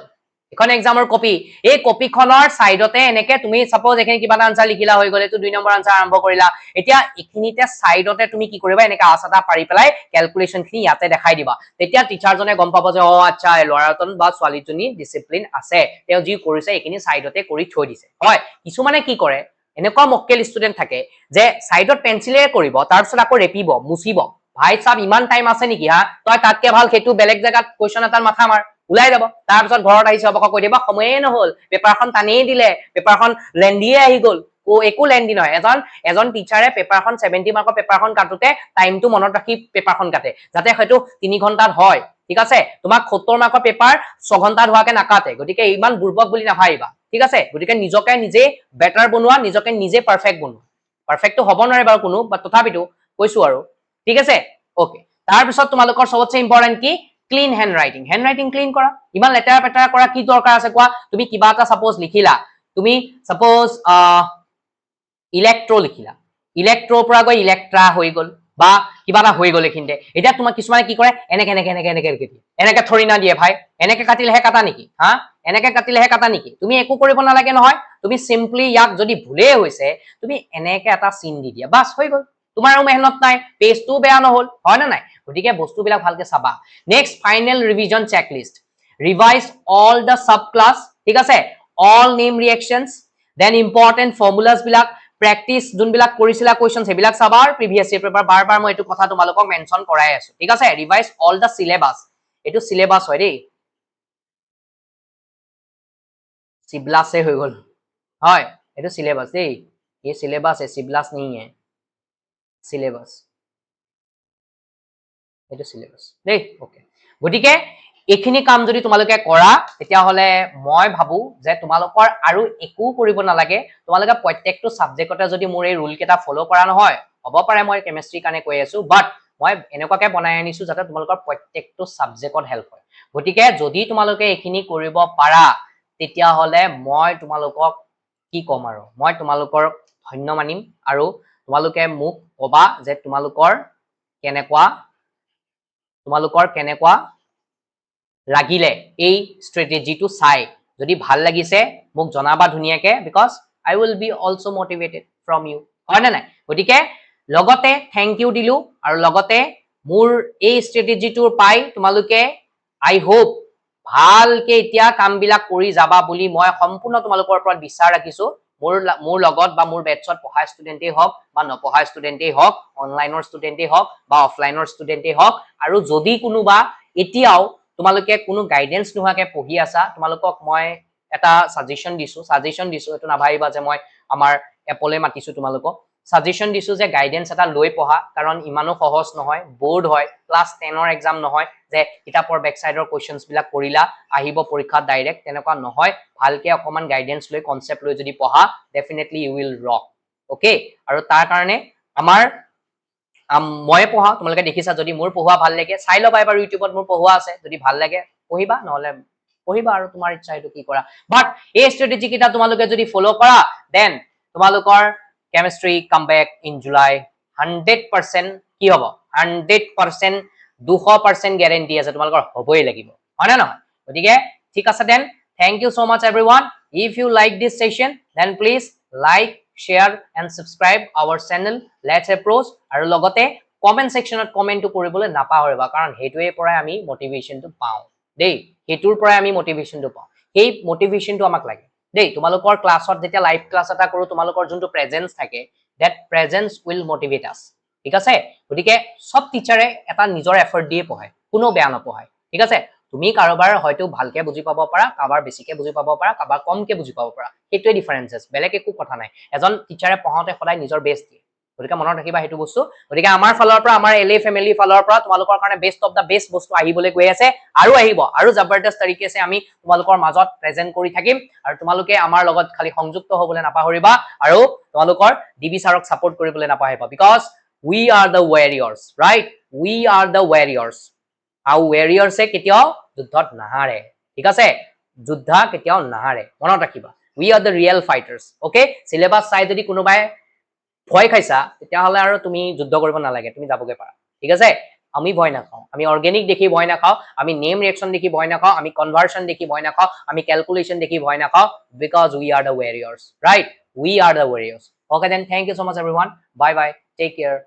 এখন এক্সামৰ কপি এই কপিখনৰ সাইডতে এনেকে তুমি সাপোজ এখানে কিবা আনসাৰ লিখিলা হৈ গলে তো 2 নম্বৰ আনসাৰ আৰম্ভ কৰিলা এতিয়া এখিনিতে সাইডতে তুমি কি কৰিবা এনেকা আছাটা পাৰি পেলাই ক্যালকুলেশন খিনি ইয়াতে দেখাই দিবা তেতিয়া টিচাৰজনে গম পাব যে ও আচ্ছা লৰাজন বা ছোৱালীজনী ডিসিপ্লিন আছে তেওঁ যি কৰিছে এখিনি সাইডতে কৰি থৈ দিছে হয় কিছুমানে কি কৰে এনেকুৱা মক্কেল ষ্টুডেন্ট থাকে যে সাইডত পেন্সিলে কৰিব তাৰ পিছত আকৌ ৰেপিব মুছিব ভাই সাহেব ইমান টাইম আছে নেকি হা তই তাতকে ভাল হেতু বেলেগ জায়গাত কোৱেশ্চন এটাৰ মাথা মাৰ উলাই যাব তাৰ পিছত ঘৰত আহিছে অবক কৈ দিবা সময়ে নহল পেপাৰখন টানিয়ে দিলে পেপাৰখন লেন্ডিয়ে আহি গল ও একো লেন্ডি নহয় এজন টিচাৰে পেপাৰখন 70 মাৰ্কৰ পেপাৰখন কাটোতে টাইমটো মনত ৰাখি পেপাৰখন কাটে যাতে হয়তো 3 ঘণ্টাত হয় ঠিক আছে তোমাক 70 মাৰ্কৰ পেপাৰ 6 ঘণ্টাত হোৱাকে নাকাটে গতিকে ইমান বুৰ্বক বুলি নাভাবিবা ঠিক আছে গতিকে নিজকে নিজে বেটাৰ বনোৱা নিজকে নিজে পাৰফেক্ট বনোৱা পাৰফেক্টটো হ'ব নোৱাৰে বাৰু কোনো বাট তথাপিতো কৈছো আৰু ঠিক আছে ওকে তাৰ পিছত তোমালোকৰ সবতছে ইম্পৰ্টেন্ট কি ক্লিন হ্যান্ডৰাইটিং ক্লিন কৰা ইমান লেটাৰ পেটাৰ কৰা কি দৰকাৰ আছে কোৱা তুমি কিবা এটা সাপোজ লিখিলা তুমি সাপোজ ইলেক্ট্ৰো লিখিলা ইলেক্ট্ৰো পৰা গৈ ইলেক্ট্ৰা হৈ গল বা কিবা এটা হৈ গল এখিনতে এটা তোমাক কিছুমানে কি কৰে এনেকে থৰি না দিয়ে ভাই এনেকে কাটিলেহে কাটা নেকি হা এনেকে কাটিলেহে কাটা নেকি তুমি একো কৰিব নালাগে নহয় তুমি সিম্পলি ইয়াক যদি ভুলে হৈছে তুমি এনেকে এটা চিন দি দিয়া বাস হৈ গল তোমাৰো মেহনত নাই পেজটো বেয়া নহল হয় না নাই গতিকে বস্তুবিলাক ভালকে চাবা next final revision checklist revise all the sub class ঠিক আছে অল নেম ৰিঅ্যাকশনস দেন ইম্পৰ্টেন্ট ফৰ্মুলাস বিলাক প্ৰেক্টিস যোনবিলাক কৰিছিলা কোৱেশ্চন হেবিলাক চাবা প্ৰিভিয়াস ইয়াৰ পেপাৰ বাৰ মই এটো কথা তোমালোকক মেনশন কৰাই আছো ঠিক আছে ৰিভাইজ অল দা সিলেবাস এটো সিলেবাস হয় দেই सिबलास से हो गल হয় এটো সিলেবাস দেই ये सिलेबस है सिबलास नहीं है सिलेबस এটো সিলেবাস দেই ওকে গটিকে এখিনি কাম যদি তোমালোকে কৰা তেতিয়া হলে মই ভাবু যে তোমালোকৰ আৰু একো কৰিব নালাগে তোমালোকে প্ৰত্যেকটো সাবজেক্টতে যদি মোৰ এই ৰুল কেটা ফলো কৰা নহয় হ'ব পাৰে মই কেমিষ্ট্ৰি কানে কৈ আছো বাট মই এনেকুৱাকে বনাই আনিছো যাতে তোমালোকৰ প্ৰত্যেকটো সাবজেক্টত হেল্প হয় গটিকে যদি তোমালোকে এখিনি কৰিব পাৰা তেতিয়া হলে মই তোমালোকক কি কম আৰু মই তোমালোকৰ ধন্য মানিম আৰু তোমালোকে মোক কবা যে তোমালোকৰ কেনেকুৱা লাগিলে এই স্ট্ৰেটেজিটো চাই যদি ভাল লাগিছে মোক জনাবা ধুনিয়াকে because I will be also motivated from you হয় না নাই গটিকে লগতে থ্যাংক ইউ দিলু আৰু লগতে মোৰ এই স্ট্ৰেটেজিটোৰ পাই তোমালোকে I hope ভালকে এতিয়া কামবিলাক কৰি যাবা বুলি মই সম্পূৰ্ণ তোমালোকৰ ওপৰত বিশ্বাস ৰাখিছো মোৰ লগত বা মোৰ বেটছত পঢ়া ষ্টুডেন্টেই হওক বা নপঢ়া ষ্টুডেন্টেই হওক অনলাইনৰ ষ্টুডেন্টেই হওক বা অফলাইনৰ ষ্টুডেন্টেই হওক আৰু যদি কোনোবা এতিয়াও তোমালোকে কোনো গাইডেন্স নোহাকে পঢ়ি আছা তোমালোকক মই এটা সাজেশন দিছো এটো নাভাইবা যে মই আমাৰ এপলে মাতিছো তোমালোকক সাজেশন দিছো যে গাইডেন্স এটা লৈ পঢ়া কাৰণ ইমানো সহজ নহয় বোৰ্ড হয় ক্লাস 10 ৰ এক্সাম নহয় যে কিতাপৰ বেক সাইডৰ কোৱেশ্চনছ বিলাক কৰিলা আহিব পৰীক্ষাত ডাইৰেক্ট তেনেকুৱা নহয় ভালকে অকমান গাইডেন্স লৈ কনসেপ্ট লৈ যদি পঢ়া definitely you will rock okay আৰু তাৰ কাৰণে আমাৰ মই পঢ়া তোমালোকে দেখিছা যদি মোৰ পঢ়ুৱা ভাল লাগে চাই লবা এবাৰ ইউটিউবত মোৰ পঢ়ুৱা আছে যদি ভাল লাগে পঢ়িবা নহলে পঢ়িবা আৰু তোমাৰ ইচ্ছা এটো কি কৰা বাট এই স্ট্ৰেটেজি কিটা তোমালোকে যদি ফলো কৰা দেন তোমালোকৰ কেমিষ্ট্ৰি কাম বেক ইন জুলাই 100% কি হ'ব 100% 200% গ্যাৰান্টি আছে তোমালোকৰ হ'বই লাগিব হয় না নহয় গতিকে ঠিক আছে then thank you so much everyone if you like this session then please like share and subscribe our channel let's approach আৰু লগতে কমেন্ট সেকশনত কমেন্ট কৰিবলৈ নাপাহৰিবা কাৰণ হেতুৱে পৰাই আমি মোটিভেশনটো পাওঁ দেই হেতুৰ পৰাই আমি মোটিভেশনটো পাওঁ এই মোটিভেশনটো আমাক লাগে দেই তোমালোকৰ ক্লাছত যেতিয়া লাইভ ক্লাছ এটা কৰো তোমালোকৰ যোনটো প্ৰেজেন্স থাকে that presence will motivate us ঠিক আছে গতিকে সব টিচাৰে এটা নিজৰ এফৰ্ট দিয়ে পঢ়ায় কোনো বেয়া নপঢ়ায় ঠিক আছে তুমি কাৰোবাৰ হয়তো ভালকে বুজি পাব পাৰা কাৰোবাৰ বেছিকে বুজি পাব পাৰা কাৰোবাৰ কমকে বুজি পাব পাৰা হেতুৱে ডিফাৰেন্সেস বেলেগ একো কথা নাই এজন টিচাৰে পঢ়াওতে সদায় নিজৰ বেষ্ট দিয়ে গতিকে মনত ৰাখিবা হেতু বস্তু গতিকে আমাৰ ফালৰ পৰা আমাৰ এলএ ফ্যামিলি ফালৰ পৰা তোমালোকৰ কাৰণে বেষ্ট অফ দা বেষ্ট বস্তু আহিবলৈ গৈ আছে আৰু আহিব আৰু জবৰদস্ত তৰিকে আছে আমি তোমালোকৰ মাজত প্ৰেজেন্ট কৰি থাকিম আৰু তোমালোকে আমাৰ লগত খালি সংযুক্ত হ'বলৈ নাপাহৰিবা আৰু তোমালোকৰ ডিবি সাৰক সাপোৰ্ট কৰিবলৈ নাপাহৰিবা because we are the warriors right we are the warriors আৰু warriors এ কেতিয়াও যুদ্ধত নাহাৰে ঠিক আছে যুদ্ধ কেতিয়াও নাহাৰে মনত ৰাখিবা we are the real fighters okay syllabus চাই যদি কোনোবাই ভয় খাইছা তেতিয়া হলে আৰু তুমি যুদ্ধ কৰিব নালাগে তুমি যাবগে পাৰা ঠিক আছে আমি ভয় নাখাও আমি অৰ্গেনিক দেখি ভয় নাখাও আমি নেম ৰিঅ্যাকশন দেখি ভয় নাখাও আমি কনভাৰ্সন দেখি ভয় নাখাও আমি ক্যালকুলেশন দেখি ভয় নাখাও because we are the warriors right we are the warriors okay then thank you so much everyone bye bye take care